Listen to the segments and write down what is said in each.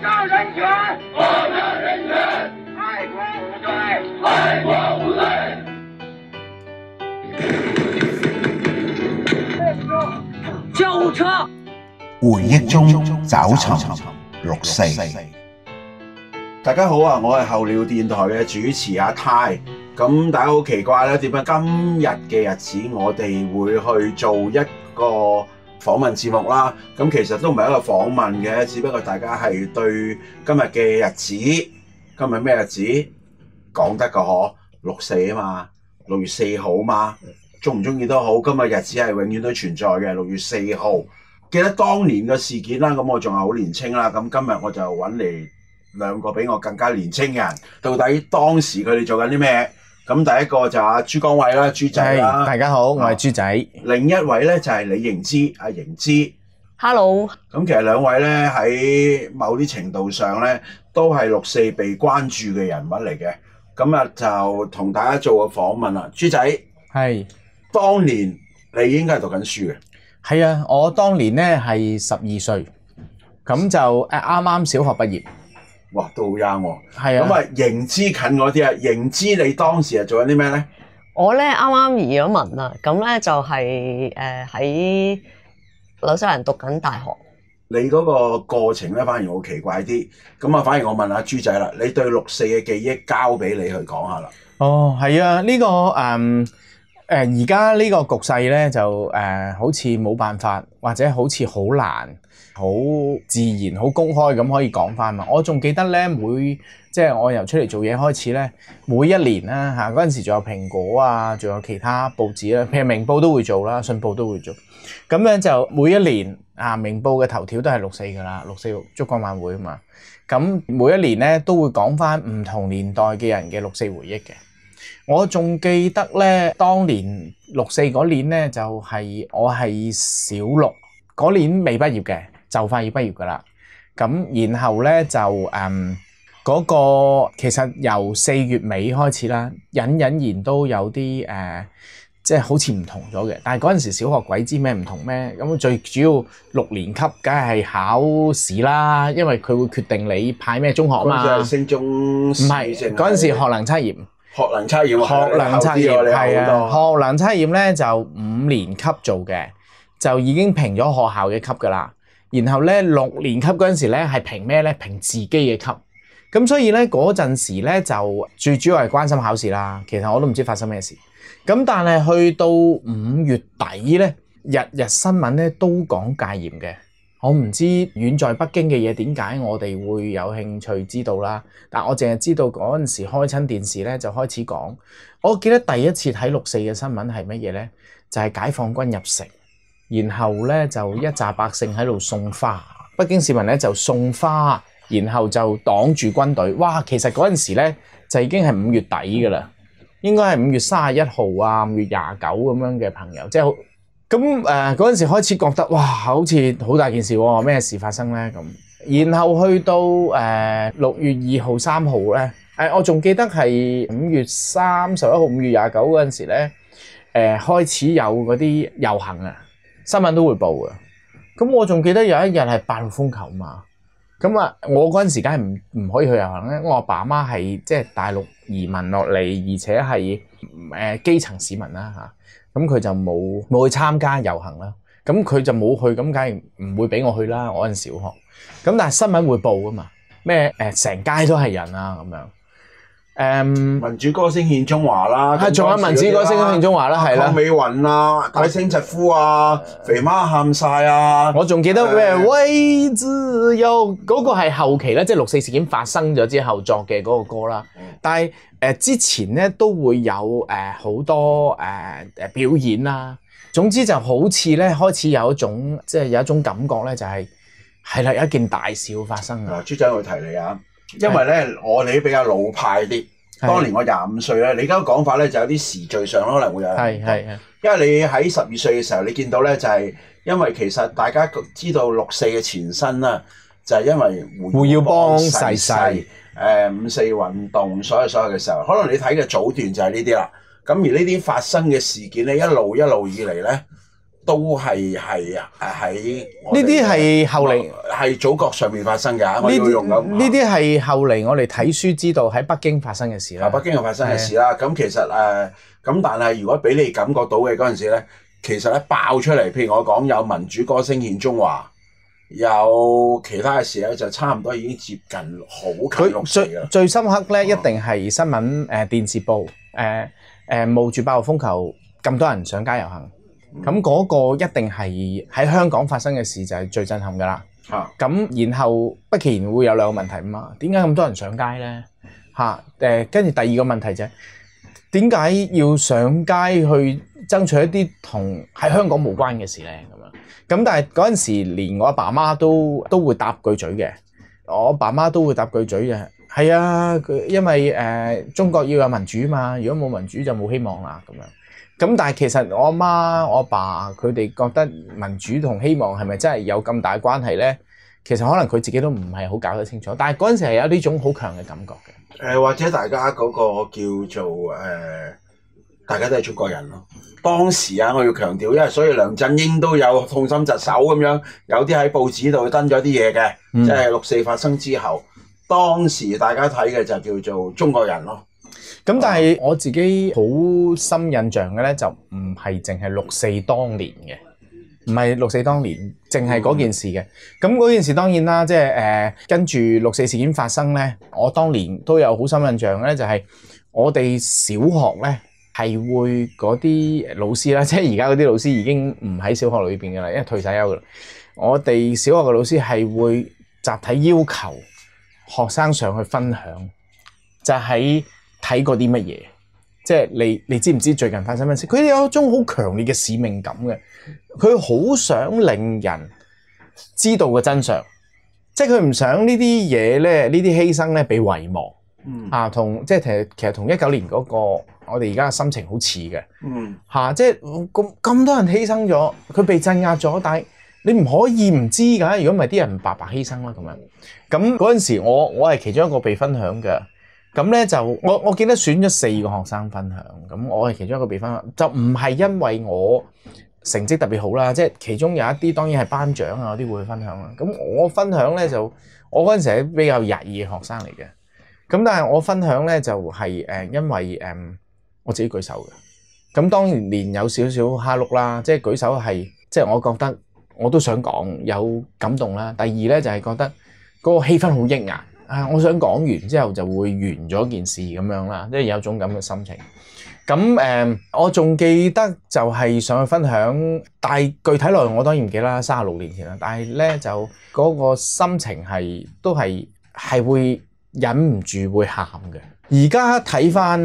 家人权，我的人权，爱国无罪，爱国无罪。救護車。回憶中找尋六四。大家好啊，我係候鳥電台嘅主持阿泰。咁大家好奇怪咧，點解今日嘅日子我哋會去做一個訪問節目啦？咁其實都唔係一個訪問嘅，只不過大家係對今日嘅日子，今日咩日子講得個可六四啊嘛，6月4號嘛，中唔中意都好，今日日子係永遠都存在嘅6月4號。記得當年嘅事件啦，咁我仲係好年青啦，咁今日我就揾嚟兩個比我更加年青嘅人，到底當時佢哋做緊啲咩？咁第一個就阿朱光偉啦，豬仔啦，大家好，我係豬仔。另一位咧就係李盈芝，阿盈芝。Hello。咁其實兩位咧喺某啲程度上咧都係六四被關注嘅人物嚟嘅。咁啊就同大家做個訪問啦。豬仔，係當年你應該係讀緊書嘅。係啊，我當年咧係12歲，咁就啱啱小學畢業。哇，都好 young 喎。係啊。咁啊，盈芝近嗰啲啊，盈芝你當時係做緊啲咩咧？我咧啱啱移咗民啦，咁咧就係喺紐西蘭讀緊大學。你嗰個過程咧反而好奇怪啲，咁啊反而我問下豬仔啦，你對六四嘅記憶交俾你去講下啦。哦，係啊，呢個而家呢個局勢咧就好似冇辦法，或者好似好難。好自然、好公開咁可以講翻嘛！我仲記得咧，即係我由出嚟做嘢開始咧，每一年啦嚇，嗰陣時仲有蘋果啊，仲有其他報紙啦，譬如明報都會做啦，信報都會做。咁樣就每一年啊，明報嘅頭條都係六四噶啦，六四燭光晚會啊嘛。咁每一年咧都會講翻唔同年代嘅人嘅六四回憶嘅。我仲記得咧，當年六四嗰年咧就係我係小六嗰年未畢業嘅。就快要畢業㗎啦，咁然後咧就嗰個其實由4月尾開始啦，隱然都有啲即係好似唔同咗嘅。但係嗰陣時小學鬼知咩唔同咩？咁最主要6年級梗係考試啦，因為佢會決定你派咩中學啊嘛。嗰陣時係升中試，唔係嗰陣時學能測驗。學能測驗，學能測驗係啊，學能測驗咧就5年級做嘅，就已經評咗學校嘅級㗎啦。然後咧6年級嗰陣時咧係評咩咧？評自己嘅級。咁所以咧嗰陣時咧就最主要係關心考試啦。其實我都唔知發生咩事。咁但係去到5月底咧，日日新聞咧都講戒嚴嘅。我唔知遠在北京嘅嘢點解我哋會有興趣知道啦。但我淨係知道嗰陣時開親電視咧就開始講。我記得第一次睇6四嘅新聞係乜嘢咧？就係解放軍入城。然後咧就一紮百姓喺度送花，北京市民咧就送花，然後就擋住軍隊。哇！其實嗰陣時咧就已經係5月底㗎啦，應該係5月31號啊、5月29咁樣嘅朋友，即係咁嗰陣時開始覺得哇，好似好大件事喎，咩事發生咧咁。然後去到6月2號、3號咧，我仲記得係5月31號、5月29嗰陣時咧，開始有嗰啲遊行啊。新聞都會報嘅，咁我仲記得有一日係8號風球嘛，咁啊我嗰陣時梗係唔可以去遊行咧，我阿爸阿媽係即係大陸移民落嚟，而且係基層市民啦嚇，咁佢就冇去參加遊行啦，咁佢就冇去，咁梗係唔會俾我去啦，我嗰陣小學，咁但係新聞會報㗎嘛，咩成街都係人啊咁樣。民主歌聲獻中華啦，係仲有民主歌聲獻中華啦，係啦，鄺美雲啊，大聲疾呼啊，肥媽喊晒啊！我仲記得咩為自由嗰個係後期咧，即係6四事件發生咗之後作嘅嗰個歌啦。但係之前咧都會有好多表演啦。總之就好似咧開始有一種即係有一種感覺咧，就係啦有一件大事發生啊！豬仔我提你啊！因為咧，我哋比較老派啲。當年我25歲咧，你而家講法咧就有啲時序上可能會有。係。因為你喺12歲嘅時候，你見到咧就係因為其實大家知道6四嘅前身啦，就係因為胡耀邦逝世，5四運動所有嘅時候，可能你睇嘅早段就係呢啲啦。咁而呢啲發生嘅事件咧，一路以嚟咧，都係喺呢啲係後嚟係祖國上面發生嘅。呢啲係後嚟我哋睇書知道喺北京發生嘅事啦。北京又發生嘅事啦。咁其實咁但係如果俾你感覺到嘅嗰陣時咧，其實咧爆出嚟，譬如我講有民主歌聲獻中華，有其他嘅事咧，就差唔多已經接近好近六四啦。最深刻咧，一定係新聞電視報冒住8號風球咁多人上街遊行。咁嗰個一定係喺香港發生嘅事就係最震撼㗎啦。咁然後不其然會有兩個問題啊嘛。點解咁多人上街咧？跟住第二個問題就係點解要上街去爭取一啲同喺香港無關嘅事咧？咁但係嗰陣時連我阿爸媽都會搭句嘴嘅。我阿爸媽都會搭句嘴嘅。係啊，因為中國要有民主嘛，如果冇民主就冇希望啦咁樣。咁但係其實我阿媽、我阿爸佢哋覺得民主同希望係咪真係有咁大關係咧？其實可能佢自己都唔係好搞得清楚。但係嗰陣時係有呢種好強嘅感覺嘅。或者大家嗰個叫做大家都係中國人咯。當時我要強調，因為所以梁振英都有痛心疾首咁樣，有啲喺報紙度登咗啲嘢嘅，即係6四發生之後，當時大家睇嘅就叫做中國人咯。咁但係我自己好深印象嘅咧，就唔係淨係6四當年嘅，唔係6四當年，淨係嗰件事嘅。咁嗰件事當然啦，即係跟住6四事件發生咧，我當年都有好深印象咧，就係我哋小學咧係會嗰啲老師啦，即係而家嗰啲老師已經唔喺小學裏邊噶啦，因為退晒休噶啦。我哋小學嘅老師係會集體要求學生上去分享，就喺睇過啲乜嘢，即係你知唔知最近發生乜事？佢哋有一種好強烈嘅使命感嘅，佢好想令人知道個真相，即係佢唔想呢啲嘢咧，呢啲犧牲咧被遺忘。同即係其實同19年嗰個我哋而家嘅心情好似嘅。即係咁多人犧牲咗，佢被鎮壓咗，但係你唔可以唔知㗎。如果唔係啲人白白犧牲啦咁樣。咁嗰陣時我係其中一個被分享嘅。咁咧就我記得選咗4個學生分享，咁我係其中一個被分享，就唔係因為我成績特別好啦，即係其中有一啲當然係班長啊嗰啲會分享啦。咁我分享咧就我嗰陣時係比較曳嘅學生嚟嘅，咁但係我分享咧就係因為我自己舉手嘅，咁當然有少少蝦碌啦，即係舉手係即係我覺得我都想講有感動啦。第二咧就係覺得嗰個氣氛好抑壓。我想講完之後就會完咗件事咁樣啦，即係有種咁嘅心情。咁我仲記得就係上去分享，但係具體內容我當然唔記得啦，36年前啦。但係咧就嗰個心情都係會忍唔住會喊嘅。而家睇返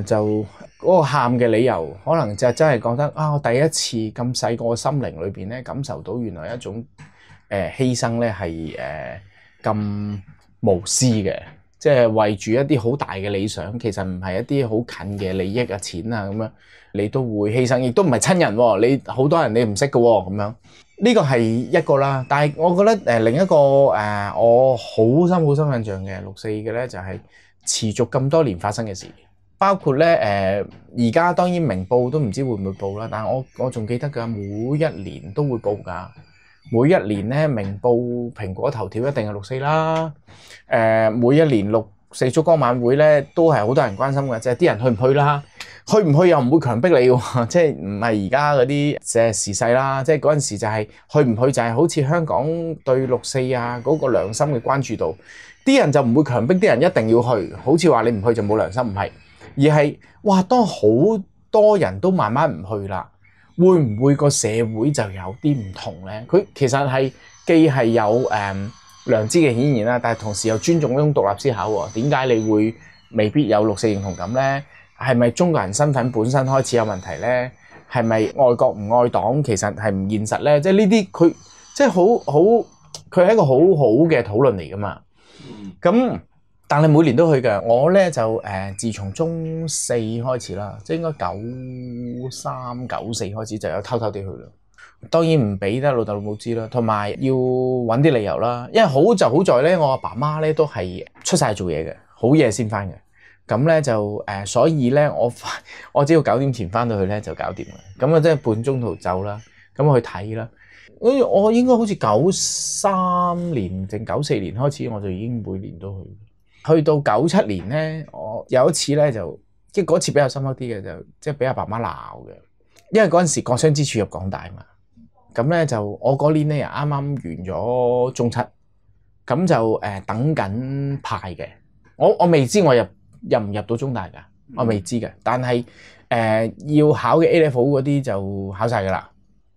就嗰個喊嘅理由，可能就真係覺得我第一次咁細個心靈裏邊咧感受到原來一種犧牲咧係咁無私嘅，即係為住一啲好大嘅理想，其實唔係一啲好近嘅利益啊、錢啊咁樣，你都會犧牲，亦都唔係親人喎，你好多人你唔識嘅喎，咁樣呢個係一個啦。但係我覺得另一個我好深印象嘅6四嘅咧，就係持續咁多年發生嘅事，包括咧而家當然明報都唔知會唔會報啦，但係我仲記得㗎，每一年都會報㗎。每一年咧，明報、蘋果頭條一定係6四啦。每一年6四燭光晚會咧，都係好多人關心嘅，即係啲人去唔去啦？去唔去又唔會強迫你喎，即係唔係而家嗰啲即係時勢啦。即係嗰陣時就係去唔去就係好似香港對6四嗰個良心嘅關注度，啲人就唔會強迫啲人一定要去，好似話你唔去就冇良心，唔係，而係哇，當好多人都慢慢唔去啦。會唔會個社會就有啲唔同咧？佢其實係既係有良知嘅顯現啦，但係同時又尊重嗰種獨立思考喎。點解你會未必有6四認同感咧？係咪中國人身份本身開始有問題咧？係咪愛國唔愛黨其實係唔現實咧？即係呢啲佢即係佢係一個好好嘅討論嚟噶嘛。咁但係每年都去嘅，我咧就自從中4開始啦，即係應該93、94開始就有偷偷地去啦。當然唔俾得老豆老母知啦，同埋要揾啲理由啦。因為好就好在咧，我阿爸媽咧都係出晒做嘢嘅，好夜先翻嘅。咁咧就所以咧我只要9點前翻到去咧就搞掂啦。咁啊即係半中途走啦。咁咁去睇啦。我應該好似93年定94年開始，我就已經每年都去。去到97年咧，我有一次咧就即係嗰次比較深刻啲嘅，就即係俾阿爸媽鬧嘅，因為嗰陣時國殤之柱入港大嘛。咁咧就我嗰年咧啱啱完咗中七，咁就等緊派嘅。我未知我入唔入到中大㗎，我未知嘅。但係要考嘅 A level 嗰啲就考晒㗎啦，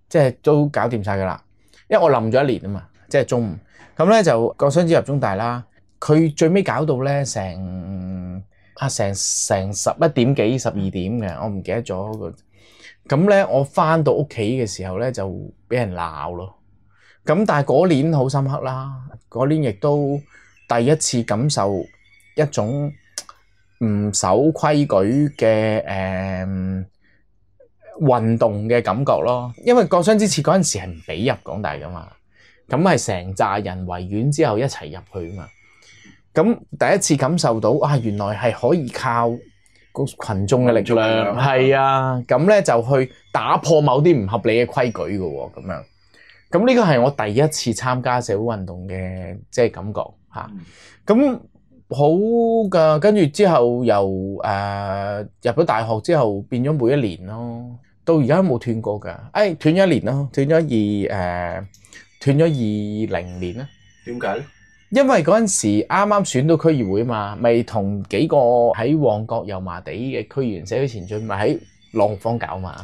即係都搞掂晒㗎啦。因為我冧咗一年啊嘛，即係中五。咁咧就國殤之柱入中大啦。佢最尾搞到咧成11點幾12點嘅，我唔記得咗個。咁咧我翻到屋企嘅時候咧就俾人鬧咯。咁但係嗰年好深刻啦，嗰年亦都第一次感受一種唔守規矩嘅運動嘅感覺咯。因為國殤之柱嗰陣時係唔俾入港大噶嘛，咁係成扎人維園之後一齊入去啊嘛。咁第一次感受到原來係可以靠個群眾嘅力量，係啊，咁咧就去打破某啲唔合理嘅規矩嘅喎，咁樣。咁呢個係我第一次參加社會運動嘅即係感覺嚇。咁好㗎，跟住之後又入咗大學之後變咗每一年咯，到而家都冇斷過㗎。斷咗一年咯，斷咗20年啦。點解咧？因為嗰陣時啱啱選到區議會嘛，咪同幾個喺旺角油麻地嘅區議員社區前進，咪喺朗豪坊搞嘛。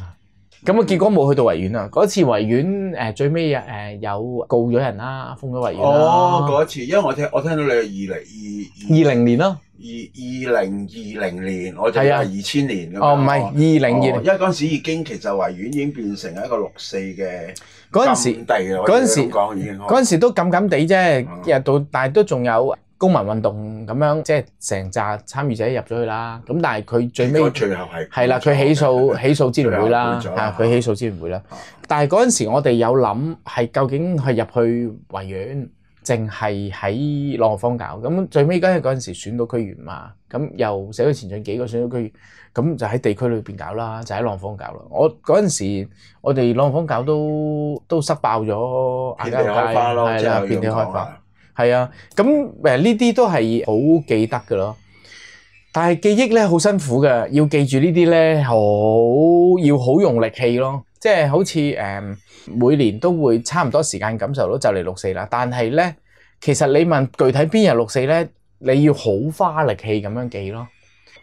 咁結果冇去到維園啊。嗰次維園最尾有告咗人啦，封咗維園啦。哦，嗰次，因為我聽到你係20年咯，2020年，我就係2000年咁樣。唔係2020，因為嗰陣時已經其實維園已經變成一個6·4嘅禁地啦。嗰陣時講已經嗰陣時都禁禁地啫，但係都仲有公民運動咁樣，即係成紮參與者入咗去啦。咁但係佢最尾最後係啦，佢起訴支聯會啦，佢起訴支聯會啦。但係嗰陣時我哋有諗係究竟係入去維園，淨係喺朗豪坊搞。咁最尾嗰陣時選到區議員嘛，咁又社區前進幾個選到區議員，咁就喺地區裏邊搞啦，就喺朗豪坊搞啦。我嗰陣時我哋朗豪坊搞都塞爆咗亞皆老街，係啦，遍地開花。係啊，咁呢啲都係好記得㗎咯。但係記憶咧好辛苦嘅，要記住呢啲咧要好用力氣咯。即係好似每年都會差唔多時間感受到就嚟6·4啦。但係咧，其實你問具體邊日6·4咧，你要好花力氣咁樣記咯。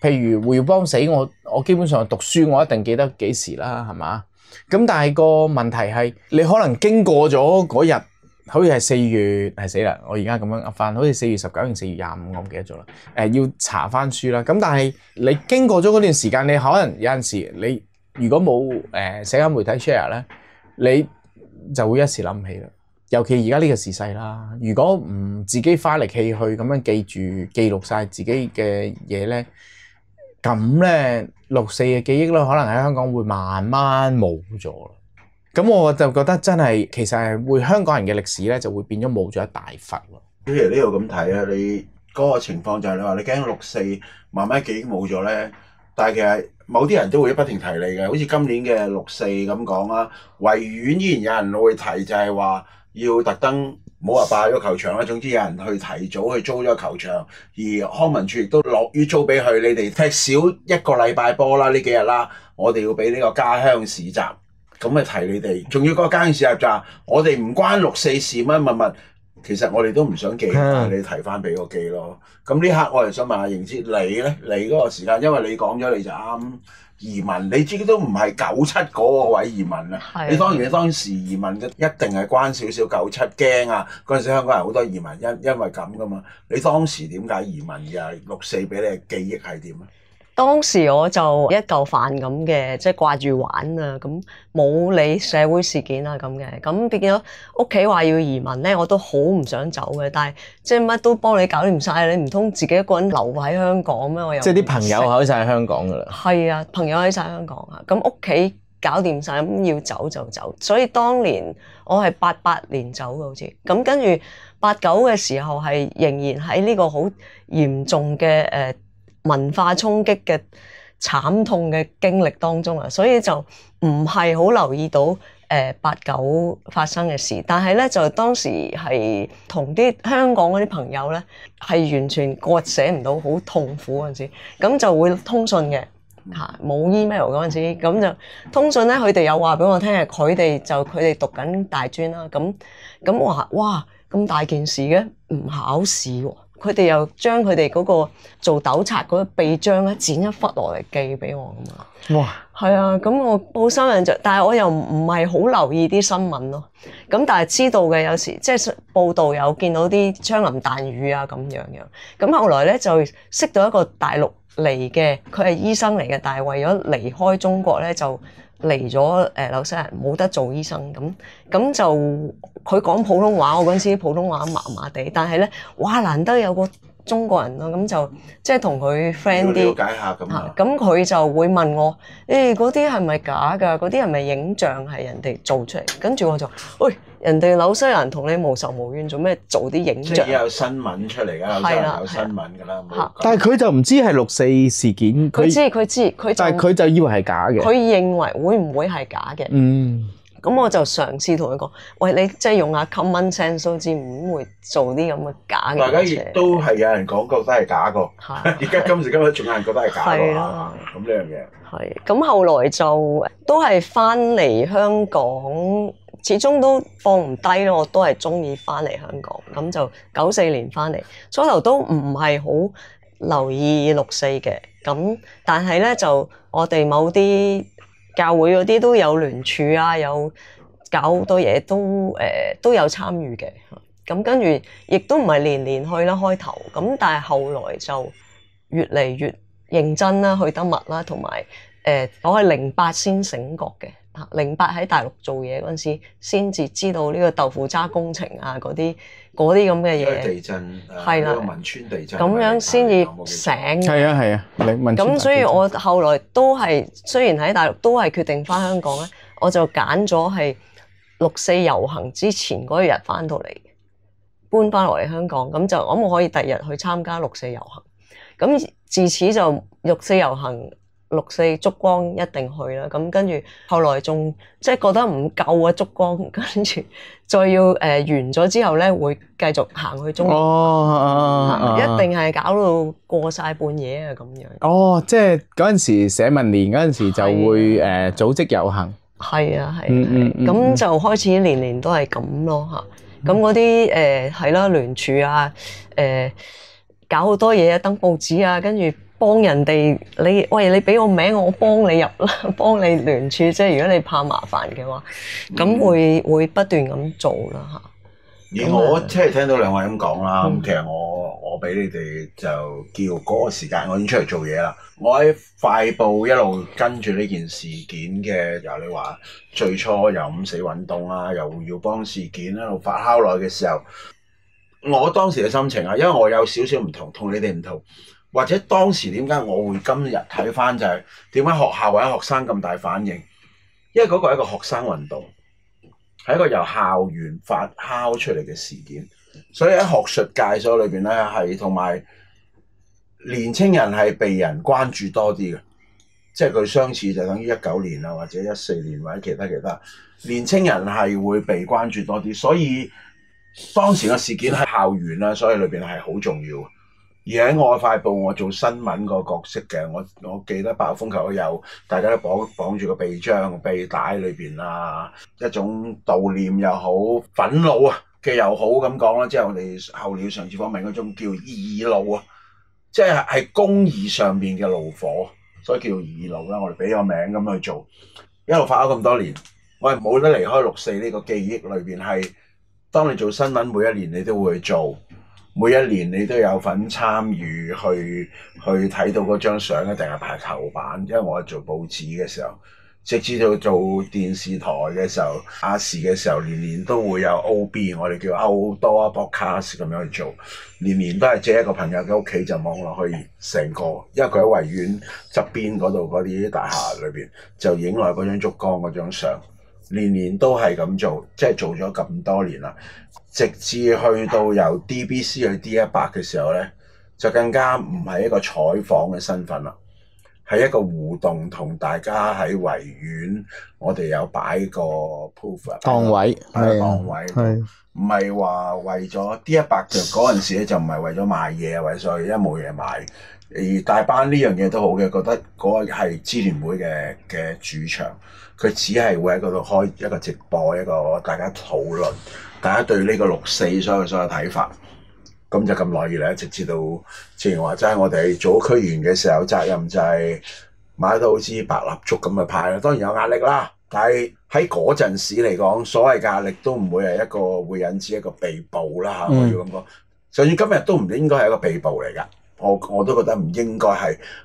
譬如胡耀邦死，我基本上讀書我一定記得幾時啦，係嘛？咁但係個問題係你可能經過咗嗰日。好似係4月，死啦！我而家咁樣噏翻，好似4月19定4月25，我唔記得咗啦。要查翻書啦。咁但係你經過咗嗰段時間，你可能有陣時你如果冇社交媒體 share 咧，你就會一時諗唔起啦。尤其而家呢個時勢啦，如果唔自己花力氣去咁樣記錄晒自己嘅嘢咧，咁咧6·4嘅記憶咧，可能喺香港會慢慢冇咗。咁我就覺得真係其實係會香港人嘅歷史咧，就會變咗冇咗一大忽咯。譬如呢度咁睇啊，你嗰個情況就係你話你驚6·4慢慢記憶冇咗咧，但係其實某啲人都會不停提你嘅，好似今年嘅6·4咁講啦，維園依然有人會提，就係話要特登唔好話霸咗球場啦，總之有人去提早去租咗球場，而康文署亦都樂於租俾佢，你哋踢少1個禮拜波啦，呢幾日啦，我哋要俾呢個家鄉市集。咁咪提你哋，仲要嗰個家鄉市集咋？我哋唔關6·4事乜，其實我哋都唔想記，但係你提翻俾我記咯。咁呢刻我係想問下盈之，你咧，你嗰個時間，因為你講咗你就啱移民，你自己都唔係97嗰個位移民啊。你當然你當時移民嘅一定係關少少97驚啊！嗰陣時香港人好多移民因為咁噶嘛。你當時點解移民嘅6·4俾你嘅記憶係點啊？當時我就一嚿飯咁嘅，即係掛住玩啊，咁冇理社會事件啊咁嘅，咁變咗屋企話要移民咧，我都好唔想走嘅，但係即係乜都幫你搞掂晒，你唔通自己一個人留喺香港咩？我又即係啲朋友喺晒香港噶啦。係啊，朋友喺晒香港啊，咁屋企搞掂晒，咁要走就走，所以當年我係88年走嘅好似，咁跟住89嘅時候係仍然喺呢個好嚴重嘅文化衝擊嘅慘痛嘅經歷當中啊，所以就唔係好留意到89發生嘅事，但係咧就當時係同啲香港嗰啲朋友咧係完全割捨唔到，好痛苦嗰陣時，咁就會通訊嘅嚇，冇 email 嗰陣時，咁就通訊咧，佢哋有話俾我聽係佢哋讀緊大專啦，咁話哇咁大件事嘅，唔考試喎。佢哋又將佢哋嗰個做糾察嗰個臂章咧剪一忽落嚟寄俾我咁啊！哇，係啊，咁我好深印象，但係我又唔係好留意啲新聞咯。咁但係知道嘅有時即係報道有見到啲槍林彈雨啊咁樣。咁後來咧就識到一個大陸嚟嘅，佢係醫生嚟嘅，但係為咗離開中國咧就嚟咗紐西蘭，冇得做醫生咁就佢講普通話，我嗰陣時普通話麻麻地，但係咧哇難得有個中國人咯，咁就即係同佢 friend 啲，了解下咁啊。咁佢就會問我，嗰啲係咪假㗎？嗰啲係咪影像係人哋做出嚟？跟住我就，喂，人哋紐西蘭同你無仇無怨，做咩做啲影像？即係有新聞出嚟㗎，有新聞㗎啦。但係佢就唔知係6·4事件，佢知，但係佢就以為係假嘅。佢認為會唔會係假嘅？咁我就嘗試同佢講，喂，你即係用下 common sense 都知唔會做啲咁嘅假嘅嘢。大家亦都係有人講覺得係假個，而家今時今日仲有人覺得係假個。咁呢樣嘢。係，咁後來就都係翻嚟香港，始終都放唔低咯。我都係中意翻嚟香港，咁就94年翻嚟，初頭都唔係好留意6·4嘅，咁但係咧就我哋某啲教會嗰啲都有聯署啊，有搞好多嘢，都有參與嘅。咁跟住亦都唔係年年去啦，開頭咁，但係後來就越嚟越認真啦，去得密啦，同埋我係08先醒覺嘅。08喺大陸做嘢嗰陣時，先至知道呢個豆腐渣工程啊，嗰啲咁嘅嘢。地震係啦，汶川地震咁樣先至醒。係啊，咁所以我後來都係雖然喺大陸都係決定翻香港咧，我就揀咗係6·4遊行之前嗰一日翻到嚟，搬翻落嚟香港，咁就我可以第日去參加6·4遊行。咁自此就6·4遊行。6·4燭光一定去啦，咁跟住後來仲即係覺得唔夠啊燭光，跟住再要完咗之後咧，會繼續行去中環，一定係搞到過晒半夜啊咁樣。即係嗰陣時社民連嗰陣時就會組織遊行。係啊，咁就開始年年都係咁咯嚇。咁嗰啲係啦聯署啊，搞好多嘢啊，登報紙啊，跟住。幫人哋你俾個名我幫你入啦，幫你聯署，即係如果你怕麻煩嘅話，咁會不斷咁做啦嚇。而我即係聽到兩位咁講啦，咁其實我俾你哋就叫嗰個時間，我已經出嚟做嘢啦。我喺快報一路跟住呢件事件嘅，由你話最初由5·4運動啊，由胡耀邦事件一路發酵落嘅時候，我當時嘅心情啊，因為我有少少唔同你哋唔同。或者當時點解我會今日睇翻就係點解學校或者學生咁大反應？因為嗰個係一個學生運動，係一個由校園發酵出嚟嘅事件，所以喺學術界所裏邊咧係同埋年青人係被人關注多啲嘅，即係佢相似就等於19年啊，或者14年或者其他年青人係會被關注多啲，所以當時嘅事件喺校園啦，所以裏邊係好重要。而喺我快報，我做新聞個角色嘅，我記得8號風球有大家都綁住個臂章、臂帶裏邊啊，一種悼念又好、憤怒啊嘅又好咁講啦，即係我哋候鳥上次訪問嗰種叫義怒啊，即係公義上面嘅怒火，所以叫義怒啦。我哋俾個名咁去做，一路發咗咁多年，我係冇得離開6·4呢個記憶裏邊。係當你做新聞，每一年你都會去做。每一年你都有份參與去睇到嗰張相一定係排頭版，因為我係做報紙嘅時候，直至到做電視台嘅時候、亞視嘅時候，年年都會有 OB， 我哋叫 Outdoor Broadcast 咁樣去做，年年都係借一個朋友嘅屋企就望落去成個，因為佢喺維園側邊嗰度嗰啲大廈裏邊就影落嗰張燭光嗰張相，年年都係咁做，即係做咗咁多年啦。直至去到由 DBC 去 D100嘅時候咧，就更加唔係一個採訪嘅身份啦，係一個互動，同大家喺維園，我哋有擺個 proof 檔位，擺個檔位，係唔係話為咗 D100就嗰陣時咧就唔係為咗賣嘢，為所以因為冇嘢賣。而大班呢樣嘢都好嘅，覺得嗰個係支聯會嘅主場，佢只係會喺嗰度開一個直播，一個大家討論，大家對呢個6·4所有睇法。咁就咁耐以嚟，直至到正如話齋，我哋做區議員嘅時候，責任就係買到好似白蠟燭咁嘅派啦。當然有壓力啦，但係喺嗰陣時嚟講，所謂嘅壓力都唔會係一個會引致一個被捕啦嚇。我要咁講，就算今日都唔應該係一個被捕嚟㗎。我都覺得唔應該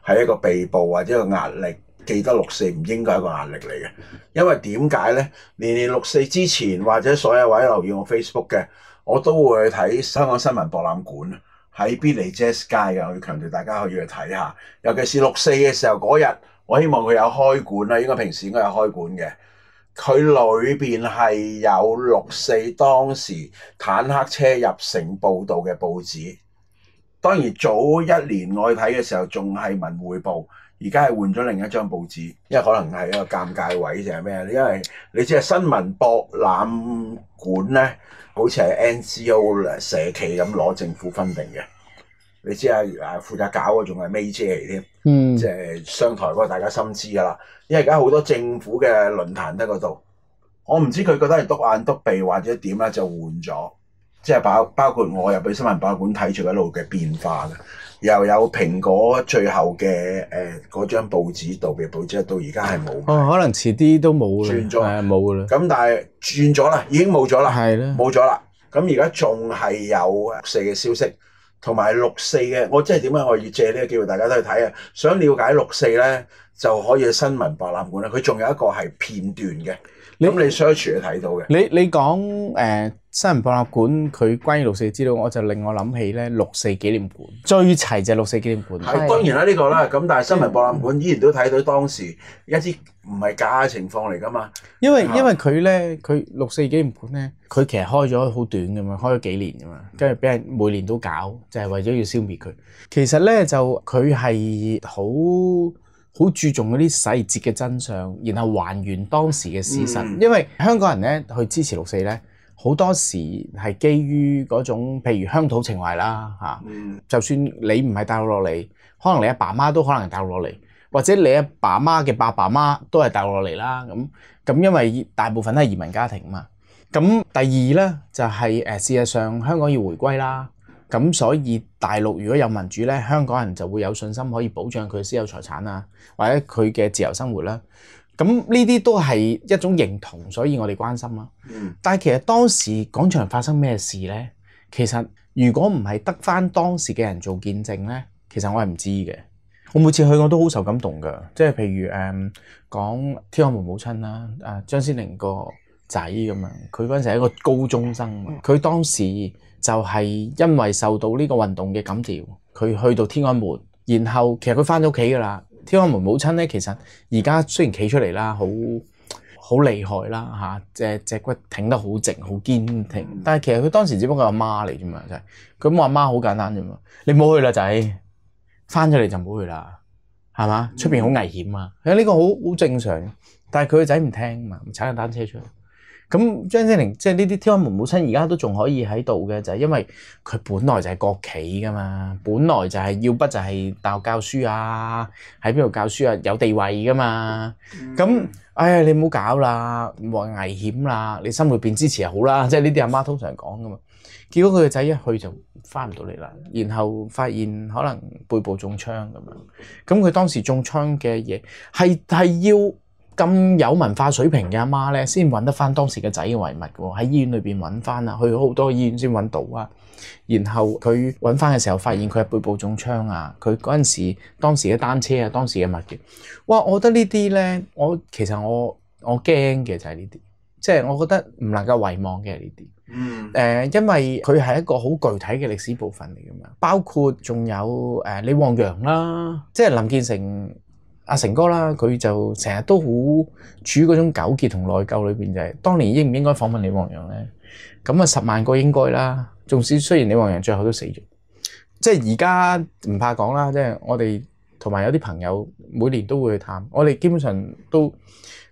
係一個被捕或者一個壓力。記得6·4唔應該係一個壓力嚟嘅，因為點解咧？年6·4之前或者所有位留意我 Facebook 嘅，我都會去睇香港新聞博覽館喺必利 Jazz 街嘅，我要強調大家可以去睇下。尤其是6·4嘅時候嗰日，我希望佢有開館啦，應該平時應該有開館嘅。佢裏邊係有6·4當時坦克車入城報導嘅報紙。當然早1年我去睇嘅時候仲係文匯報，而家係換咗另一張報紙，因為可能係一個尷尬位定係咩咧？因為你知係新聞博覽館咧，好似係 NGO 社企咁攞政府分定嘅。你知啊，負責搞嘅仲係 May 姐嚟添，即係商台嗰個大家心知㗎啦。因為而家好多政府嘅論壇喺嗰度，我唔知佢覺得係篤眼篤鼻或者點啦，就換咗。即係包括我入去新聞博物館睇住一路嘅變化嘅，又有蘋果最後嘅嗰張報紙道別報紙到而家係冇。可能遲啲都冇啦，轉咗係冇㗎啦。咁但係轉咗啦，已經冇咗啦，係啦，冇咗啦。咁而家仲係有6·4嘅消息，同埋6·4嘅，我即係點解我要借呢個機會大家都去睇啊？想了解6·4咧，就可以去新聞博覽館啦。佢仲有一個係片段嘅。咁你 search 去睇到嘅。你講新聞博覽館佢關於6·4資料，我就令我諗起咧6·4紀念館，最齊就係6·4紀念館。係當然啦，呢個啦。咁但係新聞博覽館依然都睇到當時一啲唔係假嘅情況嚟㗎嘛。因為佢咧，佢6·4紀念館咧，佢其實開咗好短㗎嘛，開咗幾年㗎嘛，跟住俾人每年都搞，就係為咗要消滅佢。其實咧就佢係好注重嗰啲細節嘅真相，然後還原當時嘅事實。因為香港人咧去支持6·4咧，好多時係基於嗰種譬如鄉土情懷啦嚇。就算你唔係大陸落嚟，可能你阿爸媽都可能係大陸落嚟，或者你阿爸媽嘅爸爸媽都係大陸落嚟啦。咁因為大部分都係移民家庭嘛。咁第二咧就係事實上香港要回歸啦。咁所以大陸如果有民主咧，香港人就會有信心可以保障佢私有財產啊，或者佢嘅自由生活啦。咁呢啲都係一種認同，所以我哋關心啦。但係其實當時廣場發生咩事咧？其實如果唔係得返當時嘅人做見證咧，其實我係唔知嘅。我每次去我都好受感動㗎，即係譬如講天安門母親啦，張先玲個仔咁樣，佢嗰陣時係一個高中生，佢當時就係因為受到呢個運動嘅感召，佢去到天安門，然後其實佢返咗屋企㗎啦。天安門母親咧，其實而家雖然企出嚟啦，好厲害啦嚇，隻骨挺得好直，好堅挺，但係其實佢當時只不過係阿媽嚟啫嘛，就係佢冇阿媽好簡單啫嘛。你唔好去啦仔，返咗嚟就唔好去啦，係嘛？出邊好危險啊！呢個好正常，但係佢個仔唔聽嘛，踩架單車出去。咁張先玲即係呢啲天安門母親而家都仲可以喺度嘅，就係因為佢本來就係國企噶嘛，本來就係要不就係大學教書啊，喺邊度教書啊，有地位噶嘛。咁你唔好搞啦，話危險啦，你心裏邊支持就好啦，即係呢啲阿媽通常講噶嘛。結果佢個仔一去就翻唔到嚟啦，然後發現可能背部中槍咁樣。咁佢當時中槍嘅嘢係要咁有文化水平嘅阿媽咧，先揾得翻當時嘅仔嘅遺物嘅喎，喺醫院裏邊揾翻啊，去咗好多醫院先揾到啊。然後佢揾翻嘅時候，發現佢係背部中槍啊，佢嗰陣時當時嘅單車啊，當時嘅物件，哇！我覺得呢啲咧，其實我驚嘅就係呢啲，即係我覺得唔能夠遺忘嘅係呢啲。因為佢係一個好具體嘅歷史部分嚟㗎嘛，包括仲有李旺陽啦，即係林建成。阿成哥啦，佢就成日都好處於嗰種糾結同內疚裏邊，就係當年應唔應該訪問李旺陽咧？咁啊10萬個應該啦，縱使雖然李旺陽最後都死咗，即係而家唔怕講啦，即係我哋同埋有啲朋友每年都會去探。我哋基本上都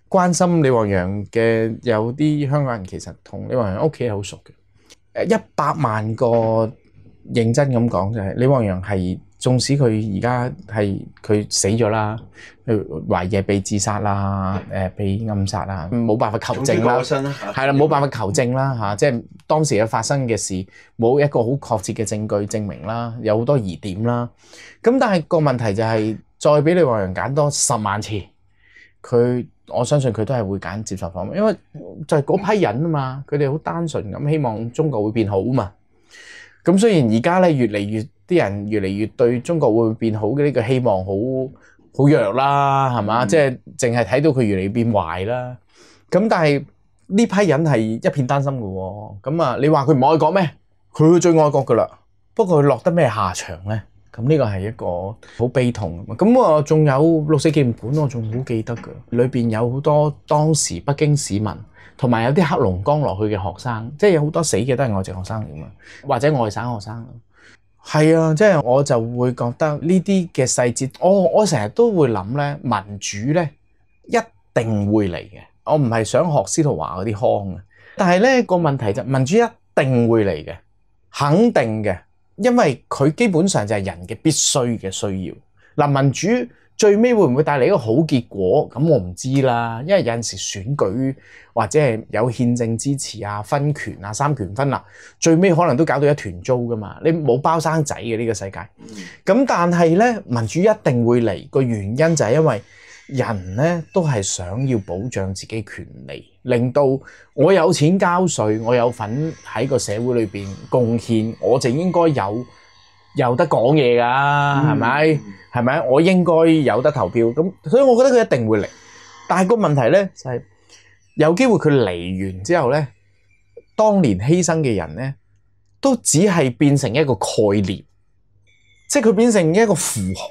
關心李旺陽嘅，有啲香港人其實同李旺陽屋企係好熟嘅。100萬個認真咁講就係李旺陽係，縱使佢而家係佢死咗啦，懷疑係被自殺啦，被暗殺啦，冇辦法求證啦，係啦，冇辦法求證啦嚇，即係當時嘅發生嘅事冇一個好確切嘅證據證明啦，有好多疑點啦。咁但係個問題就係，再俾李旺陽揀多10萬次，我相信佢都係會揀接受訪問，因為就係嗰批人啊嘛，佢哋好單純咁希望中國會變好啊嘛。咁雖然而家咧啲人越嚟越對中國會變好嘅呢個希望好弱啦，係嘛？即係淨係睇到佢越嚟越變壞啦。咁但係呢批人係一片丹心嘅喎。咁啊，你話佢唔愛國咩？佢最愛國噶啦。不過佢落得咩下場咧？咁呢個係一個好悲痛。咁啊，仲有六四紀念館，我仲好記得㗎。裏邊有好多當時北京市民，同埋有啲黑龍江落去嘅學生，即係有好多死嘅都係外籍學生嚟嘛，或者外省學生。係啊，即係我就會覺得呢啲嘅細節，我成日都會諗咧，民主咧一定會嚟嘅。我唔係想學司徒華嗰啲腔啊，但係咧個問題就民主一定會嚟嘅，肯定嘅。因為佢基本上就係人嘅必須嘅需要。嗱，民主最尾會唔會帶嚟一個好結果？咁我唔知啦。因為有陣時選舉或者係有憲政支持啊、分權啊、三權分立，最尾可能都搞到一團糟噶嘛。你冇包生仔嘅呢個世界。咁但係咧，民主一定會嚟，個原因就係因為人咧都係想要保障自己權利，令到我有錢交稅，我有份喺個社會裏邊貢獻，我就應該有得講嘢㗎，係咪？係咪？我應該有得投票，咁所以我覺得佢一定會嚟。但係個問題咧就係有機會佢嚟完之後咧，當年犧牲嘅人咧都只係變成一個概念，即係佢變成一個符號。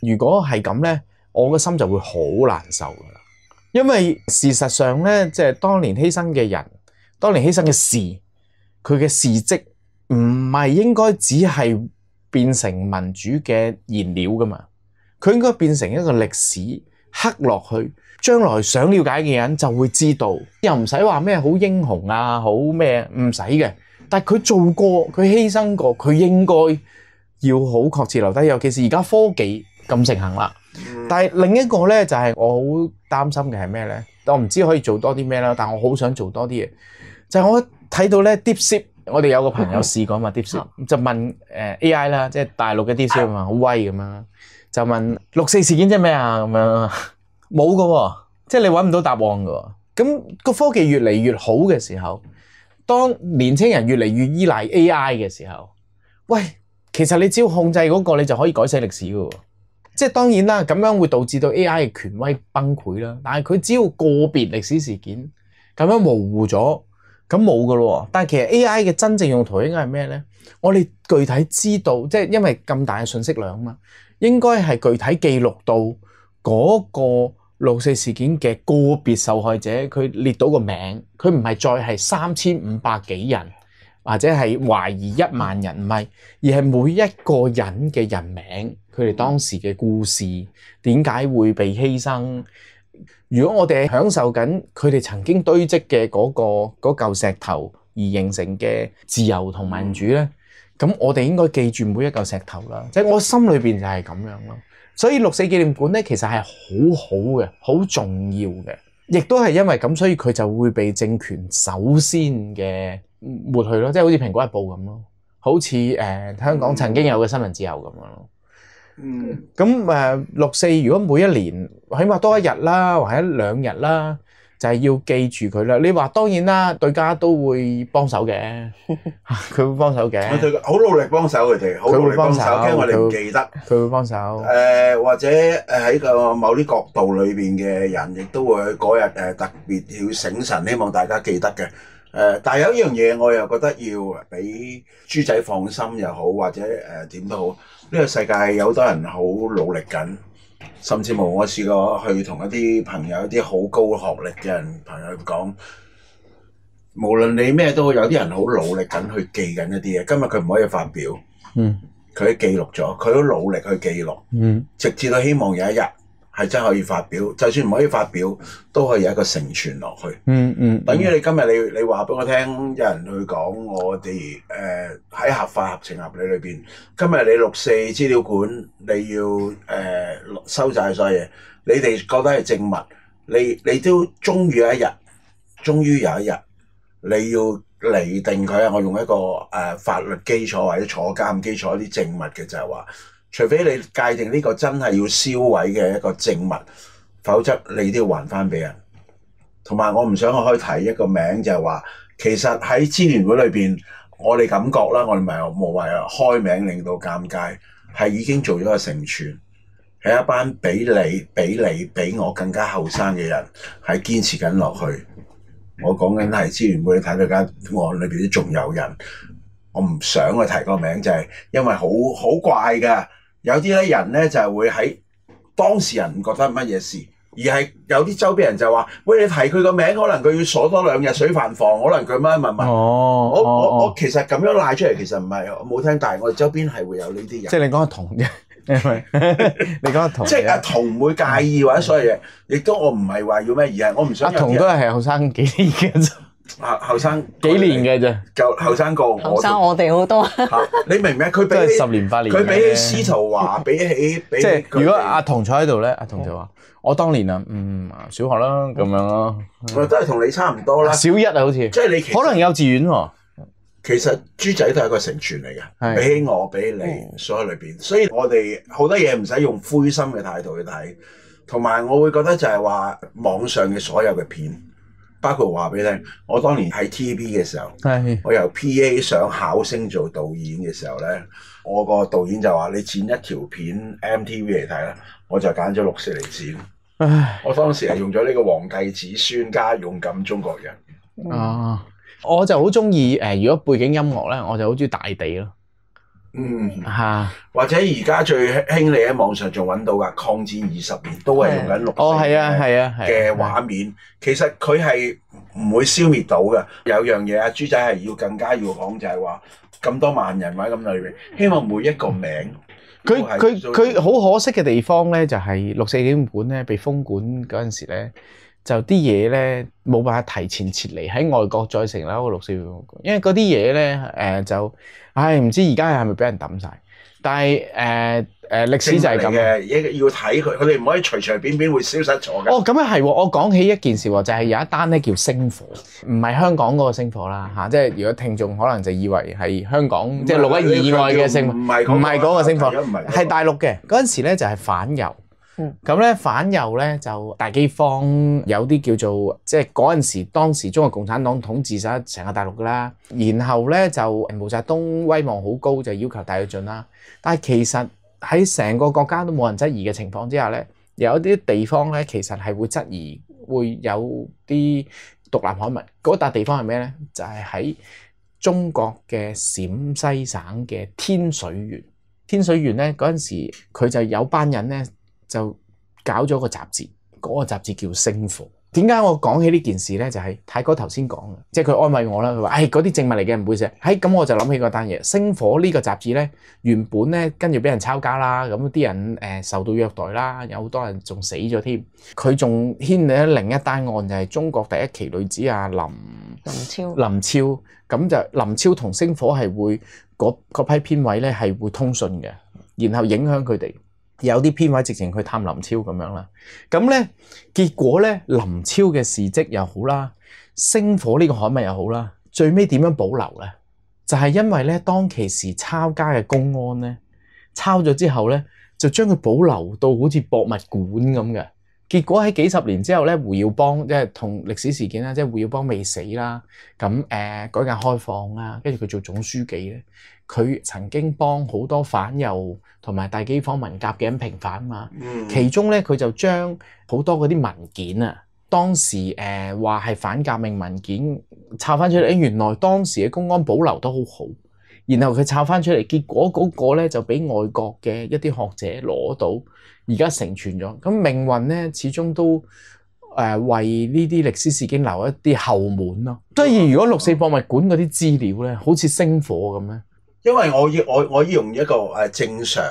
如果係咁咧，我個心就會好難受㗎啦。因為事實上咧，即係當年犧牲嘅人，當年犧牲嘅事，佢嘅事蹟唔係應該只係變成民主嘅燃料㗎嘛，佢應該變成一個歷史刻落去，將來想了解嘅人就會知道，又唔使話咩好英雄啊，好咩唔使嘅。但係佢做過，佢犧牲過，佢應該要好確切留低。尤其是而家科技咁盛行啦。但係另一個咧就係我好擔心嘅係咩咧？我唔知可以做多啲咩啦，但我好想做多啲嘢。就係我睇到咧 DeepSeek， 我哋有個朋友試過嘛 DeepSeek， 就問AI 啦，即係大陸嘅 DeepSeek嘛，好威咁樣，就問6.4事件即係咩啊咁樣，冇㗎喎，即係你揾唔到答案㗎喎。咁個科技越嚟越好嘅時候，當年青人越嚟越依賴 AI 嘅時候，喂，其實你只要控制嗰個，你就可以改寫歷史㗎喎。即係當然啦，咁樣會導致到 AI 嘅權威崩潰啦。但係佢只要個別歷史事件咁樣模糊咗，咁冇㗎咯。但係其實 AI 嘅真正用途應該係咩咧？我哋具體知道，即係因為咁大嘅信息量啊嘛，應該係具體記錄到嗰個6.4事件嘅個別受害者，佢列到個名，佢唔係再係3500幾人，或者係懷疑1萬人，唔係，而係每一個人嘅人名。佢哋當時嘅故事點解會被犧牲？如果我哋係享受緊佢哋曾經堆積嘅嗰嚿石頭而形成嘅自由同民主咧，咁我哋應該記住每一嚿石頭啦。即係我心裏邊就係咁樣咯。所以6.4紀念館咧，其實係好好嘅，好重要嘅，亦都係因為咁，所以佢就會被政權首先嘅抹去咯。即係好似蘋果日報咁咯，好似香港曾經有嘅新聞自由咁樣咯。咁6.4如果每一年起碼多1日啦，或者2日啦，就係要記住佢啦。你話當然啦，對家都會幫手嘅，佢會幫手嘅。好努力幫手，佢哋好努力幫手，驚我哋唔記得。佢會幫手。或者喺個某啲角度裏邊嘅人，亦都會嗰日特別要醒神，希望大家記得嘅。但係有一樣嘢，我又覺得要俾豬仔放心又好，或者點都好。呢個世界有好多人好努力緊，甚至乎我試過去同一啲朋友、一啲好高學歷嘅人朋友講，無論你咩都好，有啲人好努力緊去記緊一啲嘢。今日佢唔可以發表，佢記錄咗，佢都努力去記錄，直至到希望有一日係真可以發表，就算唔可以發表，都可以有一個承傳落去。等於你今日你話俾我聽，有人去講我哋喺合法合情合理裏邊，今日你六四資料館你要收集所有嘢，你哋覺得係證物，你都終於有一日你要釐定佢啊！我用一個法律基礎或者坐監基礎啲證物嘅，就係話，除非你界定呢個真係要銷毀嘅一個證物，否則你都要還翻俾人。同埋我唔想我可以提一個名，就係話，其實喺支聯會裏邊，我哋感覺啦，我哋唔係無謂開名令到尷尬，係已經做咗個成全，係一班比我更加後生嘅人係堅持緊落去。我講緊係支聯會，你睇到間案裏邊都仲有人，我唔想去提個名，就係因為好怪㗎。有啲咧人咧就係會喺當事人唔覺得乜嘢事，而係有啲周邊人就話：喂，你提佢個名，可能佢要鎖多2日水飯房，可能佢乜乜乜。我其實咁樣賴出嚟，其實唔係我冇聽，但係我哋周邊係會有呢啲人。即係你講阿童啫。你講阿童，即係阿童唔會介意或者所有嘢，亦都我唔係話要咩，而係我唔想。阿童都係後生幾年嘅啫，後生幾年嘅啫，就後生過我。後生我哋好多。你明唔明？佢比起10年8年，佢比起司徒華，比起即係如果阿童坐喺度咧，阿童就話：我當年啊，小學啦咁樣咯。我都係同你差唔多啦。小一啊，好似。即係你可能幼稚園喎。其實豬仔都係一個成全嚟嘅，比起我，比起你，所有裏邊，所以我哋好多嘢唔使用灰心嘅態度去睇，同埋我會覺得就係話網上嘅所有嘅片，包括話俾你聽，我當年喺 TVB 嘅時候，我由 PA 想考星做導演嘅時候咧，我個導演就話：你剪一條片 MTV 嚟睇啦，我就揀咗6四嚟剪。我當時係用咗呢個黃繼子孫加勇敢中國人。我就好中意如果背景音樂咧，我就好中意大地咯。或者而家最興你喺網上仲揾到㗎，抗戰20年都係用緊6四嘅畫面。其實佢係唔會消滅到嘅。有樣嘢阿豬仔係要更加要講，就係話咁多萬人或者咁裏邊，希望每一個名。佢好可惜嘅地方咧，就係6四紀念館咧被封館嗰陣時咧。就啲嘢咧冇辦法提前撤離喺外國再成立一個6四紀念館，因為嗰啲嘢咧唔知而家係咪俾人抌晒？但係歷史就係咁嘅，要睇佢哋唔可以隨隨便便會消失咗嘅。哦，咁樣係喎，我講起一件事喎，就係有一單咧叫星火，唔係香港嗰個星火啦嚇，即係如果聽眾可能就以為係香港即係612以外嘅星火，唔係嗰個星火，係大陸嘅嗰陣時咧就係反右。咁咧反右咧就大饑荒，有啲叫做即係嗰陣時當時中國共產黨統治晒成個大陸噶啦，然後咧就毛澤東威望好高，就要求大躍進啦。但係其實喺成個國家都冇人質疑嘅情況之下咧，有啲地方咧其實係會質疑，會有啲獨立海民。嗰笪地方係咩咧？就係喺中國嘅陝西省嘅天水縣。天水縣咧嗰陣時佢就有班人咧。就搞咗個雜誌，嗰個雜誌叫星火。點解我講起呢件事咧？就係泰哥頭先講嘅，即係佢安慰我啦。佢話：嗰啲證物嚟嘅，唔會寫。咁我就諗起嗰單嘢。星火呢個雜誌咧，原本咧跟住俾人抄家啦，咁啲人受到虐待啦，有好多人仲死咗添。佢仲牽起另一單案，就係中國第一奇女子啊林超。咁就林超同星火係會嗰批編委咧係會通訊嘅，然後影響佢哋。有啲編委直情去探林超咁樣啦，咁咧結果咧林超嘅事蹟又好啦，星火呢個刊物又好啦，最尾點樣保留咧？就係因為咧當其時抄家嘅公安咧抄咗之後咧，就將佢保留到好似博物館咁嘅。結果喺幾十年之後咧，胡耀邦即係同歷史事件啦，即係胡耀邦未死啦，咁改革開放啦，跟住佢做總書記咧。佢曾經幫好多反右同埋大饑荒文革嘅人平反啊嘛，其中咧佢就將好多嗰啲文件啊，當時話係反革命文件抄翻出嚟，原來當時嘅公安保留得好好，然後佢抄翻出嚟，結果嗰個咧就俾外國嘅一啲學者攞到，而家成傳咗。咁命運咧始終都為呢啲歷史事件留一啲後門咯。所以如果6四博物館嗰啲資料咧，好似星火咁咧。因為我要用一個正常，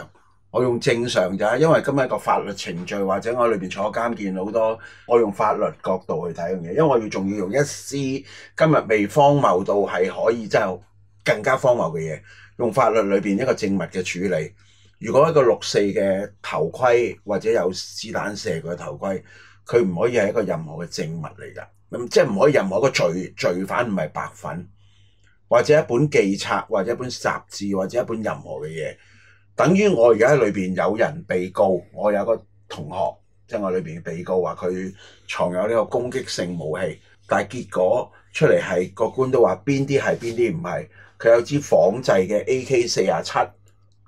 我用正常就係因為今日一個法律程序或者我裏邊坐監見好多，我用法律角度去睇樣嘢，因為我仲要用一絲今日未荒謬到係可以真係更加荒謬嘅嘢，用法律裏邊一個證物嘅處理。如果一個6·4嘅頭盔或者有子彈射佢嘅頭盔，佢唔可以係一個任何嘅證物嚟㗎，咁即係唔可以任何一個罪犯唔係白粉，或者一本記冊，或者一本雜誌，或者一本任何嘅嘢，等於我而家喺裏邊有人被告，我有個同學即係我裏邊嘅被告話佢藏有呢個攻擊性武器，但係結果出嚟係個官都話邊啲係邊啲唔係，佢有支仿製嘅 AK-47。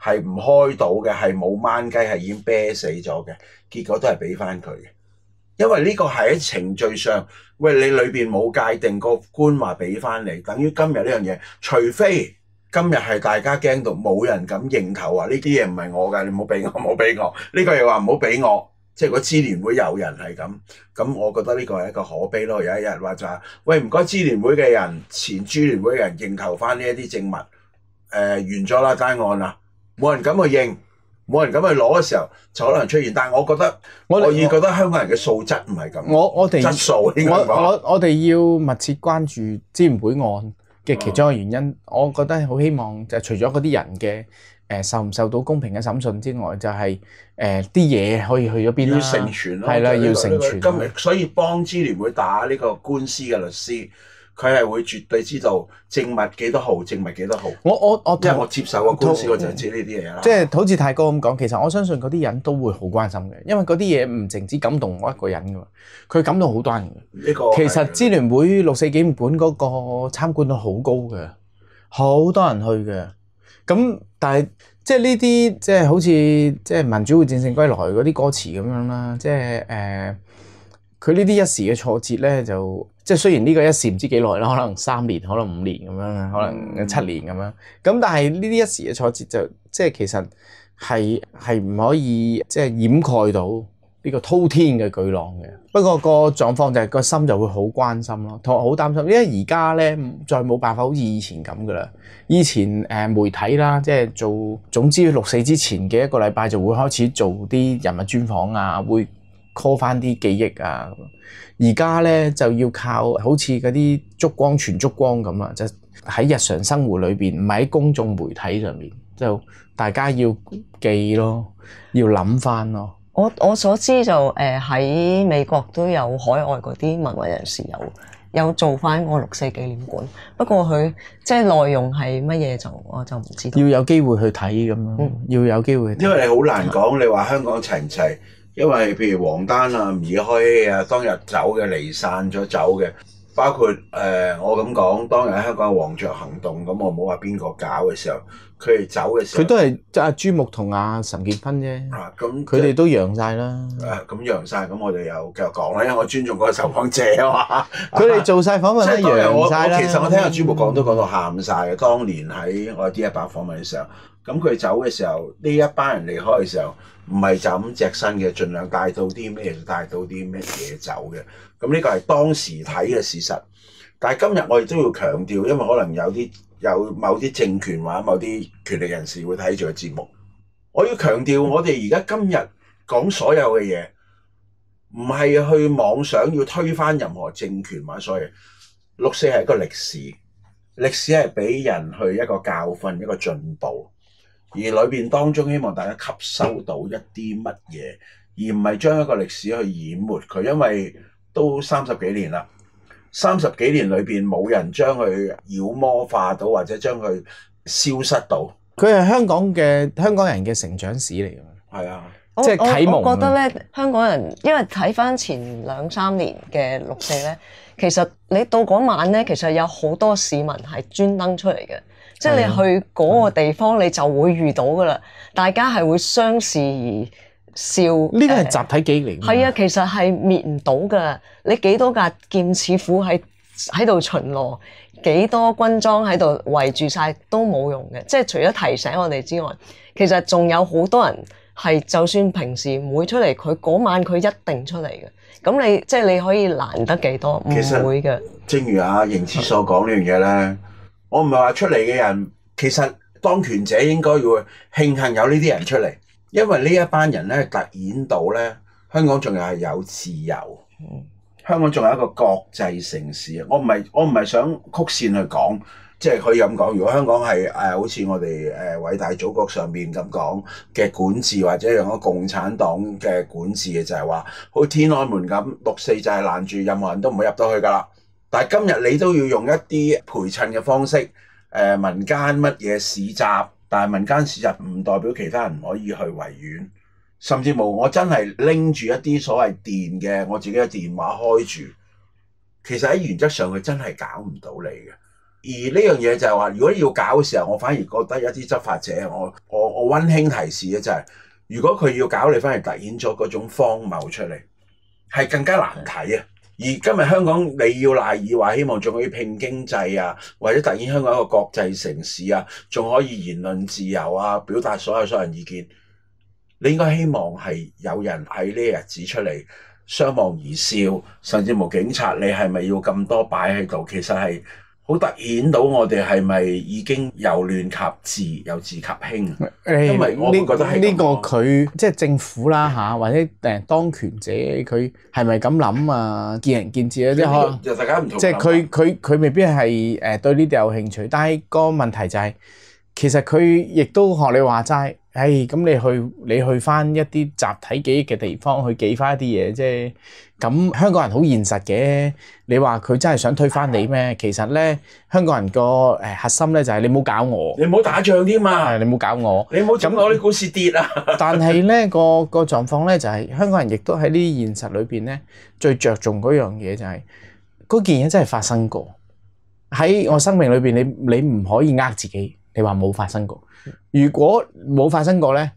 係唔開到嘅，係冇掹雞，係已經啤死咗嘅，結果都係俾翻佢嘅。因為呢個係喺程序上，喂，你裏邊冇界定，個官話俾翻你，等於今日呢樣嘢，除非今日係大家驚到冇人敢認頭話呢啲嘢唔係我㗎，你唔好俾我，唔好俾我，呢個又話唔好俾我，即係如果支聯會有人係咁我覺得呢個係一個可悲咯。有一日話就係，喂，唔該支聯會嘅人，前支聯會嘅人認頭翻呢一啲證物，完咗啦單案啦。冇人敢去認，冇人敢去攞嘅時候，就可能出現。但係我覺得，我已覺得香港人嘅素質唔係咁。我哋質素應該講。我哋要密切關注支聯會案嘅其中一個原因，我覺得好希望就除咗嗰啲人嘅受唔受到公平嘅審訊之外，就係啲嘢可以去咗邊啦。要成全咯，係啦，要成全。今日所以幫支聯會打呢個官司嘅律師。佢係會絕對知道證物幾多號，證物幾多號。因為我接受個官司，我就知呢啲嘢啦。即係好似泰哥咁講，其實我相信嗰啲人都會好關心嘅，因為嗰啲嘢唔淨止感動我一個人㗎嘛，佢感動好多人嘅。呢個其實支聯會6·4紀念館嗰個參觀率好高嘅，好多人去嘅。咁但係即係呢啲即係好似即係民主會戰勝歸來嗰啲歌詞咁樣啦，即係佢呢啲一時嘅挫折咧就。即係雖然呢個一時唔知幾耐啦，可能3年，可能5年咁樣啦，可能7年咁樣。咁但係呢啲一時嘅挫折就即係其實係唔可以即係掩蓋到呢個滔天嘅巨浪嘅。不過個狀況就係個心就會好關心咯，同埋好擔心，因為而家咧再冇辦法好似以前咁噶啦。以前媒體啦，即係總之6·4之前嘅1個禮拜就會開始做啲人物專訪啊，會 call 翻啲記憶啊。而家咧就要靠好似嗰啲燭光全燭光咁啊，就喺日常生活裏邊，唔係喺公眾媒體上面，就大家要記咯，要諗翻咯。我所知就喺美國都有海外嗰啲民運人士有做翻個6·4紀念館，不過佢即係內容係乜嘢我就唔知道。要有機會去睇咁樣，要有機會去睇。因為你好難講，你話香港齊唔齊？因為譬如王丹啊、吳爾開啊，當日走嘅離散咗走嘅，包括我咁講，當日喺香港嘅黃雀行動，咁我冇話邊個搞嘅時候，佢哋走嘅時候，佢都係即係阿朱牧同阿岑建勳啫。咁佢哋都揚晒啦。咁揚晒，咁我哋又繼續講啦，因為我尊重嗰個受訪者啊嘛。佢哋做晒訪問都揚晒啦。其實我聽阿朱牧講都講到喊晒嘅。當年喺我哋 D100訪問嘅時候，咁佢走嘅時候，呢一班人離開嘅時候。唔係就咁隻身嘅，盡量帶到啲咩就帶到啲咩嘢走嘅。咁呢個係當時睇嘅事實。但係今日我哋都要強調，因為可能有某啲政權或者某啲權力人士會睇住個節目。我要強調，我哋而家今日講所有嘅嘢，唔係去妄想要推翻任何政權或者所有嘢。6·4係一個歷史，歷史係俾人去一個教訓，一個進步。而裏邊當中希望大家吸收到一啲乜嘢，而唔係將一個歷史去淹沒佢，因為都30幾年啦，30幾年裏邊冇人將佢妖魔化到，或者將佢消失到。佢係香港人嘅成長史嚟㗎。係啊，即係啟蒙。我覺得咧，香港人因為睇翻前2-3年嘅6·4咧，其實你到嗰晚咧，其實有好多市民係專登出嚟嘅。即係你去嗰個地方，你就會遇到噶啦。大家係會相視而笑。呢個係集體記憶嚟。係啊，其實係滅唔到噶。你幾多架劍齒虎喺度巡邏，幾多軍裝喺度圍住晒都冇用嘅。即係除咗提醒我哋之外，其實仲有好多人係就算平時唔會出嚟，佢嗰晚佢一定出嚟嘅。咁你即係你可以難得幾多？唔會嘅。正如阿盈之所講呢樣嘢咧。我唔係話出嚟嘅人，其實當權者應該要慶幸有呢啲人出嚟，因為呢一班人咧突顯到咧香港仲係有自由，香港仲係一個國際城市。我唔係想曲線去講，即係可以咁講。如果香港係好似我哋偉大祖國上邊咁講嘅管治，或者用咗共產黨嘅管治嘅，就係話好似天安門咁，6·4就係攔住任何人都唔會入到去㗎啦。但係今日你都要用一啲陪襯嘅方式，民間乜嘢市集，但係民間市集唔代表其他人唔可以去維園，甚至乎我真係拎住一啲所謂電嘅我自己嘅電話開住，其實喺原則上佢真係搞唔到你嘅。而呢樣嘢就係話，如果要搞嘅時候，我反而覺得一啲執法者，我溫馨提示嘅就係，如果佢要搞你，反而突顯咗嗰種荒謬出嚟，係更加難睇啊！而今日香港你要賴以話希望仲可以拼經濟啊，或者突顯香港一個國際城市啊，仲可以言論自由啊，表達所有人意見，你應該希望係有人喺呢日子出嚟相望而笑，甚至無警察，你係咪要咁多擺喺度？其實係好突顯到我哋係咪已經由亂及治，由治及興？因為我會覺得係呢個佢即係政府啦嚇，或者當權者佢係咪咁諗啊？見仁見智啊，即係可能就大家唔同。即係佢未必係對呢啲有興趣，但係個問題就係、其實佢亦都學你話齋，咁你去翻一啲集體記憶嘅地方去記翻一啲嘢啫。咁香港人好現實嘅，你話佢真係想推翻你咩？其實咧，香港人個核心咧就係你唔好搞我，你唔好打仗添嘛，你唔好搞我，你唔好咁攞啲股市跌啊！但係咧個狀況咧就係、香港人亦都喺呢啲現實裏邊咧，最着重嗰樣嘢就係、嗰件嘢真係發生過喺我生命裏邊，你唔可以呃自己，你話冇發生過。如果冇發生過咧，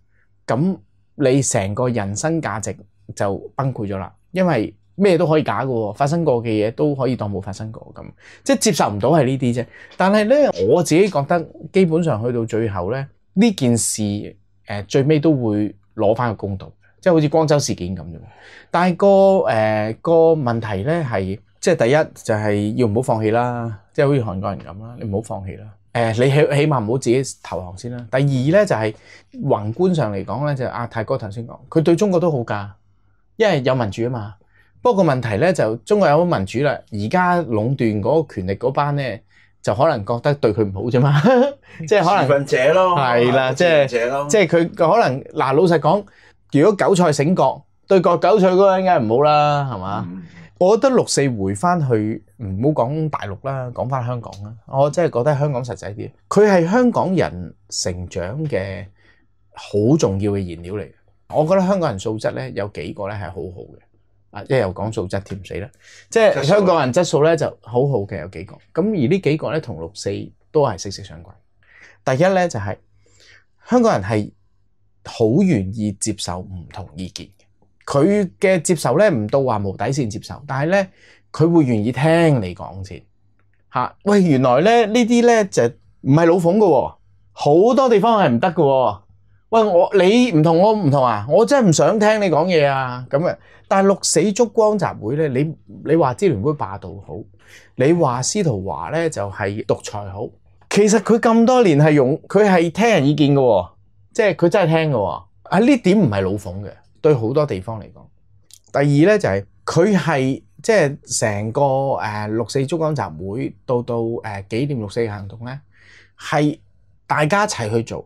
咁你成個人生價值就崩潰咗啦。因為咩都可以假嘅喎，發生過嘅嘢都可以當冇發生過咁，即係接受唔到係呢啲啫。但係咧，我自己覺得基本上去到最後咧，呢件事最尾都會攞翻個公道，即係好似光州事件咁樣。但係個問題咧係，即係第一就係要唔好放棄啦，即係好似韓國人咁啦，你唔好放棄啦。你起碼唔好自己投降先啦。第二咧就係宏觀上嚟講咧，就阿泰哥頭先講，佢對中國都好㗎。因為有民主啊嘛，不過個問題咧就中國有民主啦，而家壟斷嗰個權力嗰班咧就可能覺得對佢唔好啫嘛，即係可能持份者咯，係啦，即係佢可能嗱，老實講，如果韭菜醒覺，對割韭菜嗰個應該唔好啦，係嘛？我覺得6·4回翻去唔好講大陸啦，講翻香港啦，我真係覺得香港實際啲，佢係香港人成長嘅好重要嘅燃料嚟。我覺得香港人素質咧有幾個咧係好好嘅，即係又講素質添死啦，即係香港人質素咧就好好嘅有幾個，咁而呢幾個咧同6·4都係息息相關。第一咧就係香港人係好願意接受唔同意見嘅，佢嘅接受咧唔到話無底線接受，但係咧佢會願意聽你講先嚇。喂，原來咧呢啲咧就唔係老馮嘅喎，好多地方係唔得嘅喎。喂，你唔同我唔同啊！我真係唔想聽你講嘢啊！咁啊，但係6·4燭光集會咧，你話支聯會霸道好，你話司徒華咧就係獨裁好，其實佢咁多年佢係聽人意見嘅喎，即係佢真係聽嘅喎。啊，呢點唔係老馮嘅，對好多地方嚟講。第二咧就係佢係即係成個6·4燭光集會到紀念6·4嘅行動咧，係大家一齊去做，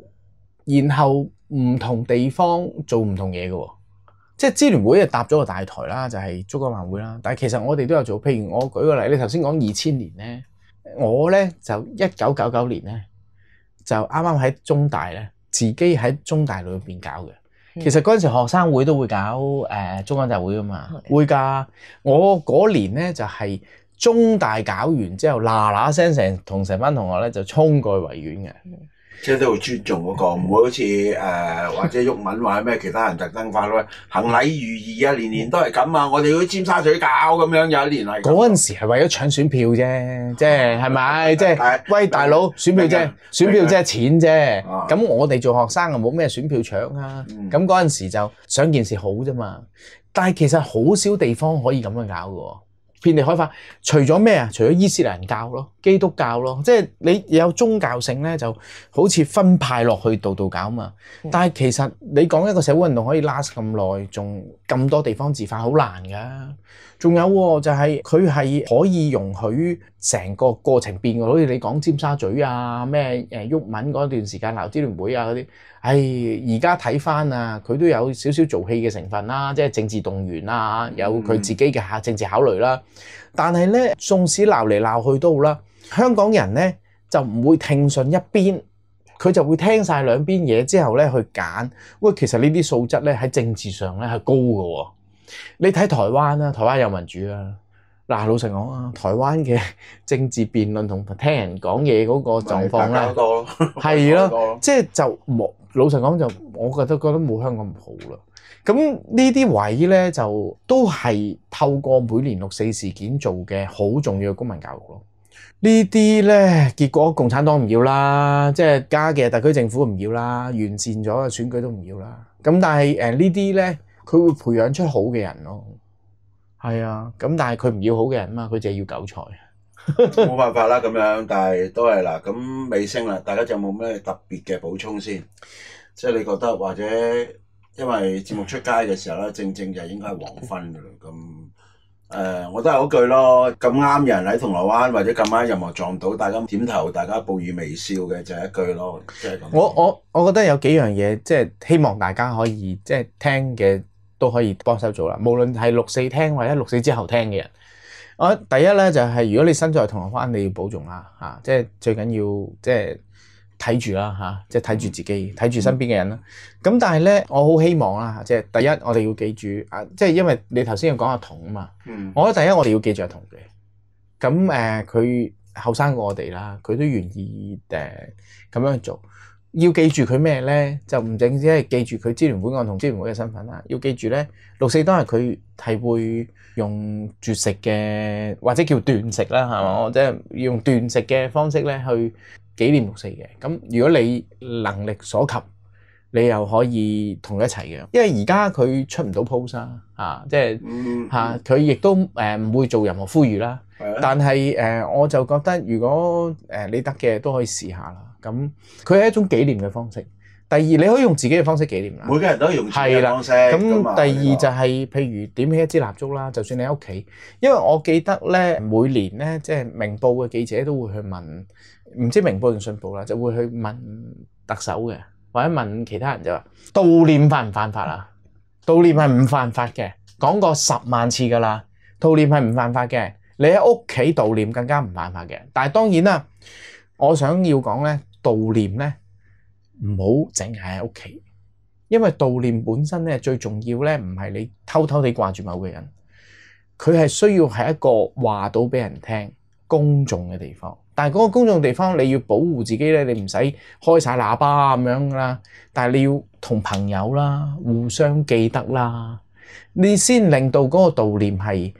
然後唔同地方做唔同嘢嘅喎，即係支聯會搭咗個大台啦，就係燭光晚會啦。但係其實我哋都有做，譬如我舉個例，你頭先講2000年咧，我咧就1999年咧就啱啱喺中大咧，自己喺中大裏邊搞嘅。其實嗰陣時學生會都會搞燭光集會㗎嘛，會㗎。我嗰年咧就係中大搞完之後，嗱聲同成班同學咧就衝過去維園嘅。即係都會尊重嗰個，唔會好似或者毓民或者咩其他人特登發咯，行禮如儀啊，年年都係咁啊！我哋去尖沙咀搞咁樣，有一年係嗰陣時係為咗搶選票啫，即係咪？即係喂大佬選票啫，選票即係錢啫。咁我哋做學生啊冇咩選票搶啊。咁嗰陣時就想件事好啫嘛。但係其實好少地方可以咁樣搞嘅喎。遍地開花。除咗咩啊？除咗伊斯蘭教咯、基督教咯，即係你有宗教性咧，就好似分派落去度度搞嘛。但係其實你講一個社會運動可以 last 咁耐，仲咁多地方自發，好難㗎。仲有喎，就係佢係可以容許成個過程變嘅，好似你講尖沙咀啊，咩鬱文嗰段時間鬧支聯會啊嗰啲，而家睇翻啊，佢都有少少做戲嘅成分啦，即係政治動員啦，有佢自己嘅政治考慮啦。但係咧，縱使鬧嚟鬧去都好啦，香港人咧就唔會聽信一邊，佢就會聽晒兩邊嘢之後咧去揀。喂，其實呢啲素質咧喺政治上咧係高嘅喎。你睇台灣啦，台灣有民主啊。嗱，老實講啊，台灣嘅政治辯論同聽人講嘢嗰個狀況咧，係咯，即係就冇。老實講就，我覺得冇香港咁好啦。咁呢啲位咧就都係透過每年六四事件做嘅好重要嘅公民教育咯。呢啲咧結果共產黨唔要啦，即係加嘅特區政府唔要啦，完善咗嘅選舉都唔要啦。咁但係呢啲咧，佢會培養出好嘅人咯。係啊，咁但係佢唔要好嘅人嘛，佢就係要韭菜。冇辦法啦，咁樣，但係都係啦。咁尾聲啦，大家仲有冇咩特別嘅補充先？即係你覺得或者因為節目出街嘅時候咧，正就應該係黃昏㗎啦。咁我都係嗰句咯。咁啱有人喺銅鑼灣，或者咁啱任何撞到，大家點頭，大家報以微笑嘅就係一句咯，即係咁。我覺得有幾樣嘢，即係希望大家可以即係聽嘅都可以幫手做啦。無論係六四聽或者六四之後聽嘅人。我第一咧就係如果你身在銅鑼灣，你要保重啦嚇，即係最緊要即係睇住啦嚇，即係睇住自己，睇住身邊嘅人啦。咁但係咧，我好希望啦，即係第一我哋要記住啊，即係因為你頭先要講阿童啊嘛，我覺得第一我哋要記住阿童嘅。咁佢後生過我哋啦，佢都願意咁樣做。要記住佢咩咧？就唔淨止係記住佢支聯會案同支聯會嘅身份啦。要記住咧，六四當日佢係會用絕食嘅，或者叫斷食啦，係嘛？即係用斷食嘅方式咧去紀念六四嘅。咁如果你能力所及，你又可以同佢一齊嘅。因為而家佢出唔到 post 啊，即係嚇佢亦都唔會做任何呼籲啦。但係我就覺得如果你得嘅都可以試下啦。咁佢係一種紀念嘅方式。第二，你可以用自己嘅方式紀念啦。每個人都可以用自己嘅方式。咁第二就係譬如點起一支蠟燭啦，就算你喺屋企。因為我記得咧，每年咧即係明報嘅記者都會去問，唔知明報定信報啦，就會去問特首嘅，或者問其他人就話悼念犯唔犯法啊？悼念係唔犯法嘅，講過10萬次㗎啦。悼念係唔犯法嘅，你喺屋企悼念更加唔犯法嘅。但係當然啦，我想要講咧，悼念咧唔好淨係喺屋企，因為悼念本身咧最重要咧唔係你偷偷地掛住某個人，佢係需要係一個話到俾人聽公眾嘅地方。但係嗰個公眾地方你要保護自己咧，你唔使開晒喇叭咁樣啦，但係你要同朋友啦，互相記得啦，你先令到嗰個悼念係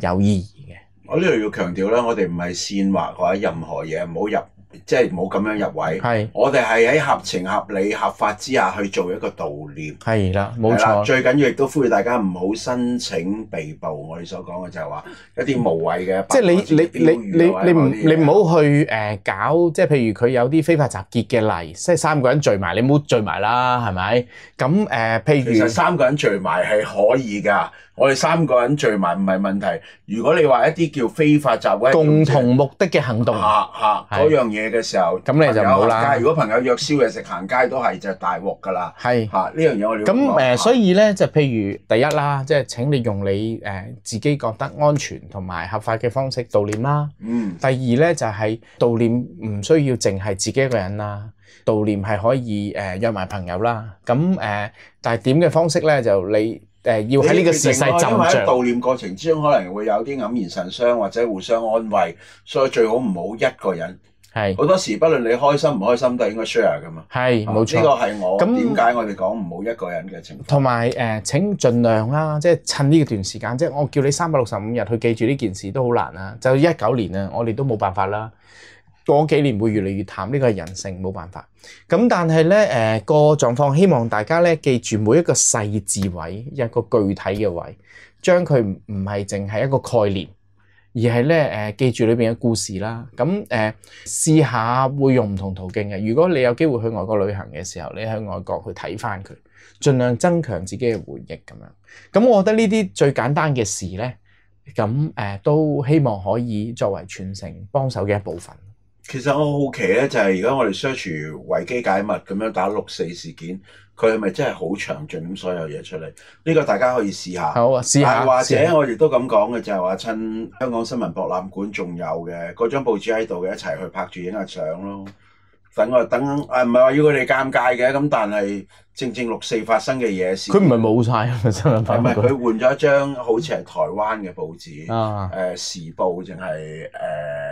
有意義嘅。我呢度要強調啦，我哋唔係煽惑或者任何嘢，唔好入。即係冇咁樣入位，係我哋係喺合情合理合法之下去做一個悼念，係啦，冇錯。最緊要亦都呼籲大家唔好申請被捕。我哋所講嘅就係話一啲無謂嘅，即係你唔好去搞，即係譬如佢有啲非法集結嘅例，即係3個人聚埋，你唔好聚埋啦，係咪？咁譬如其實3個人聚埋係可以㗎。我哋3個人聚埋唔係問題。如果你話一啲叫非法集會、共同目的嘅行動，嗰樣嘢嘅時候，咁你就唔好啦。如果朋友約宵夜食行街都係就大鑊㗎啦。係呢樣嘢我哋咁所以咧就譬如第一啦，即係請你用你自己覺得安全同埋合法嘅方式悼念啦。第二咧就係悼念唔需要淨係自己一個人啦，悼念係可以約埋朋友啦。咁但係點嘅方式咧就你。要喺呢個時勢浸著，喺悼念過程之中可能會有啲黯然神傷或者互相安慰，所以最好唔好一個人。係好多時，不論你開心唔開心，都係應該 share 噶嘛。係冇錯，呢個係我點解我哋講唔好一個人嘅情況。同埋請盡量啦，即係趁呢段時間，即係我叫你365日去記住呢件事都好難啦。就19年啊，我哋都冇辦法啦。過幾年會越嚟越淡，呢個係人性，冇辦法。咁但係咧個狀況，希望大家咧記住每一個細緻位，一個具體嘅位，將佢唔係淨係一個概念而係咧記住裏邊嘅故事啦。咁試下會用唔同途徑嘅。如果你有機會去外國旅行嘅時候，你喺外國去睇翻佢，盡量增強自己嘅回憶咁樣。咁我覺得呢啲最簡單嘅事咧，咁都希望可以作為傳承幫手嘅一部分。其實我好奇咧，就係而家我哋 search 維基解密咁樣打6·4事件，佢係咪真係好詳盡咁所有嘢出嚟？呢個大家可以試下。好啊，試下。或者我亦都咁講嘅就係話，趁香港新聞博覽館仲有嘅嗰張報紙喺度嘅，一齊去拍住影下相咯。等唔係話要佢哋尷尬嘅，咁但係正6·4發生嘅嘢事，佢唔係冇晒啊！新聞博覽館佢換咗一張好似係台灣嘅報紙，啊時報淨係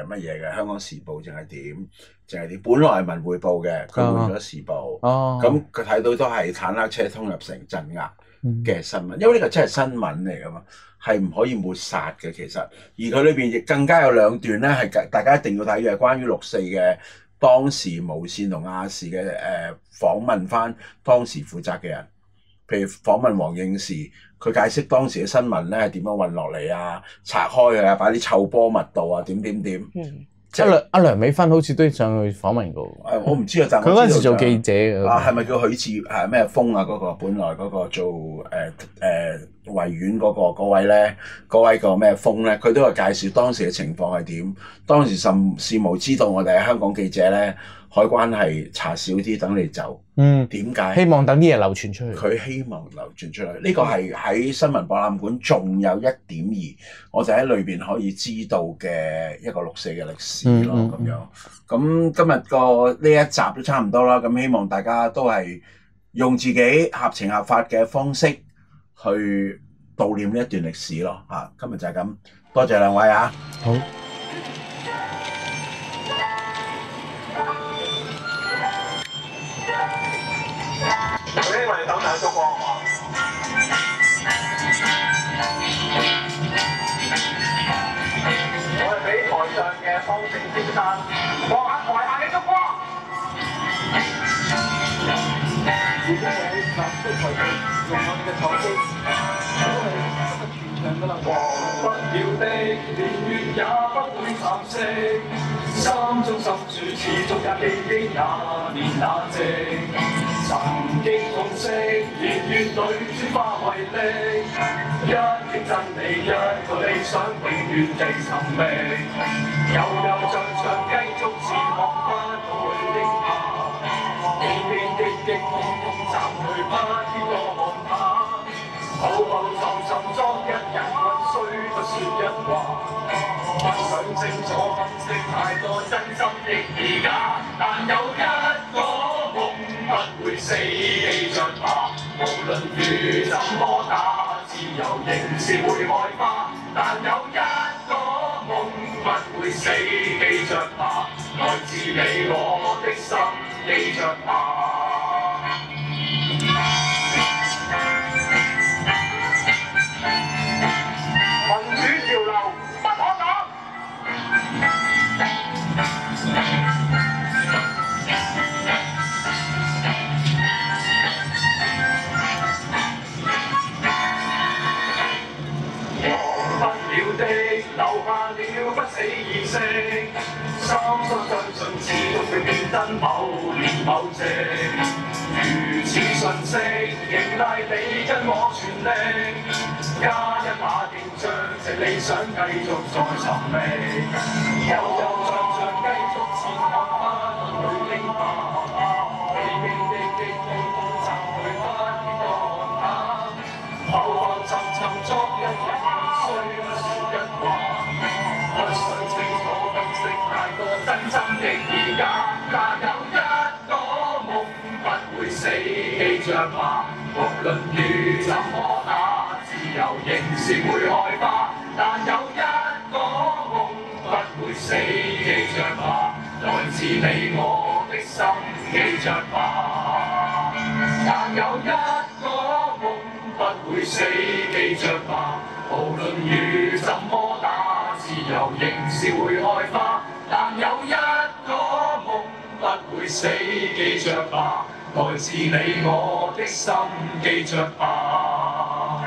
乜嘢嘅？香港時報淨係點？本來係文匯報嘅，佢換咗時報。咁佢睇到都係坦克車衝入城鎮壓嘅新聞，因為呢個真係新聞嚟㗎嘛，係唔可以抹殺嘅其實。而佢裏邊亦更加有2段咧，係大家一定要睇嘅，關於6·4嘅。當時無線同亞視嘅訪問翻當時負責嘅人，譬如訪問黃應士，佢解釋當時嘅新聞咧係點樣運落嚟啊，拆開佢啊，擺啲臭波密度啊，點。即係阿梁美芬好似都上去訪問過。我唔知啊，但係佢嗰陣時做記者嘅。係咪叫許志係咩峰啊？嗰個本來嗰個做維園嗰位咧，嗰位個咩峰咧，佢都係介紹當時嘅情況係點。當時甚事無知道我哋係香港記者咧，海關係查少啲等你走。點解？希望等啲嘢流傳出去。佢希望流傳出去。呢個係喺新聞博覽館仲有1.2，我就喺裏邊可以知道嘅一個6·4嘅歷史咯。咁樣。咁今日個呢一集都差唔多啦。咁希望大家都係用自己合情合法嘅方式去悼念呢一段歷史咯。今日就係咁，多謝兩位啊。好。我哋手手燭光。我哋俾台上嘅方正先生望下台下嘅燭光。而家喺藍色台上用我哋嘅手機，都係全場㗎啦。忘不了的年月也不會蠶食，心中深處始終也記憶那年那夕。曾經痛惜，年月裏轉化為力，一片真理，一個理想，永遠地尋覓。悠悠長長繼續前行，不會驚怕，偏偏激激痛痛暫去，不見過寒怕。浮浮沉沉昨日人運，雖不說一話，不想清楚分析太多真心的意假，但有一個不會死，記着吧，無論雨怎麼打，自由仍是會開花。但有一個夢不會死，記着吧，來自你我的心，記着吧。民主潮流不可擋。留下了不死意識，深深相信始終會變真某年某夕。如此訊息，仍賴你跟我全力，加一把勁將這理想繼續再尋覓。悠悠長長繼續前行，不會驚怕，悲悲激激痛痛暫去，不見過寒冷。浮浮沉沉昨日人雖不說一話，不想清楚分析太多真心的意假，但有一個夢不會死，記着吧，無論雨怎麼打，自由仍是會開花。但有一個夢不會死，記着吧，來自你我的心，記着吧。但有一個夢不會死，記着吧，無論雨怎麼打，自由仍是會開花。但有一個夢不會死，記着吧，來自你我的心，記着吧。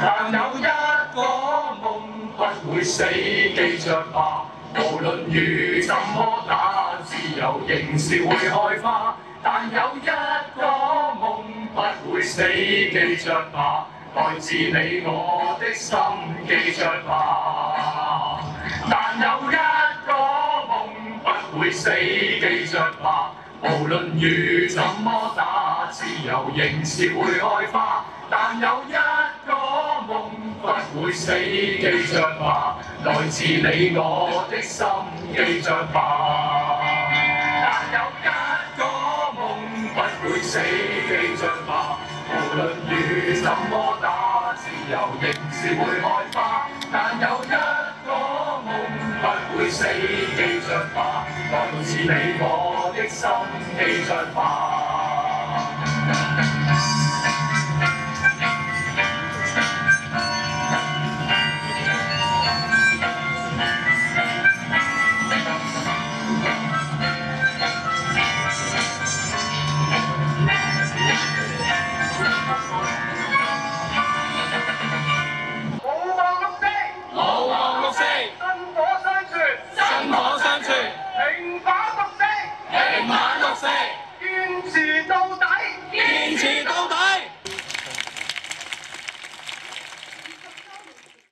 但有一個夢不不會死，記着吧。無論雨怎麼打，自由仍是會開花。但有一個夢不會死，記着吧。來自你我的心，記着吧。但有一個夢不會死，記着吧。無論雨怎麼打，自由仍是會開花。但有一個夢不會死，記着吧。來自你我的心，記着吧。但有一個夢不會死，記着吧。無論雨怎麼打，自由仍是會開花。但有一個夢不會死，記着吧。來自你我的心，記着吧。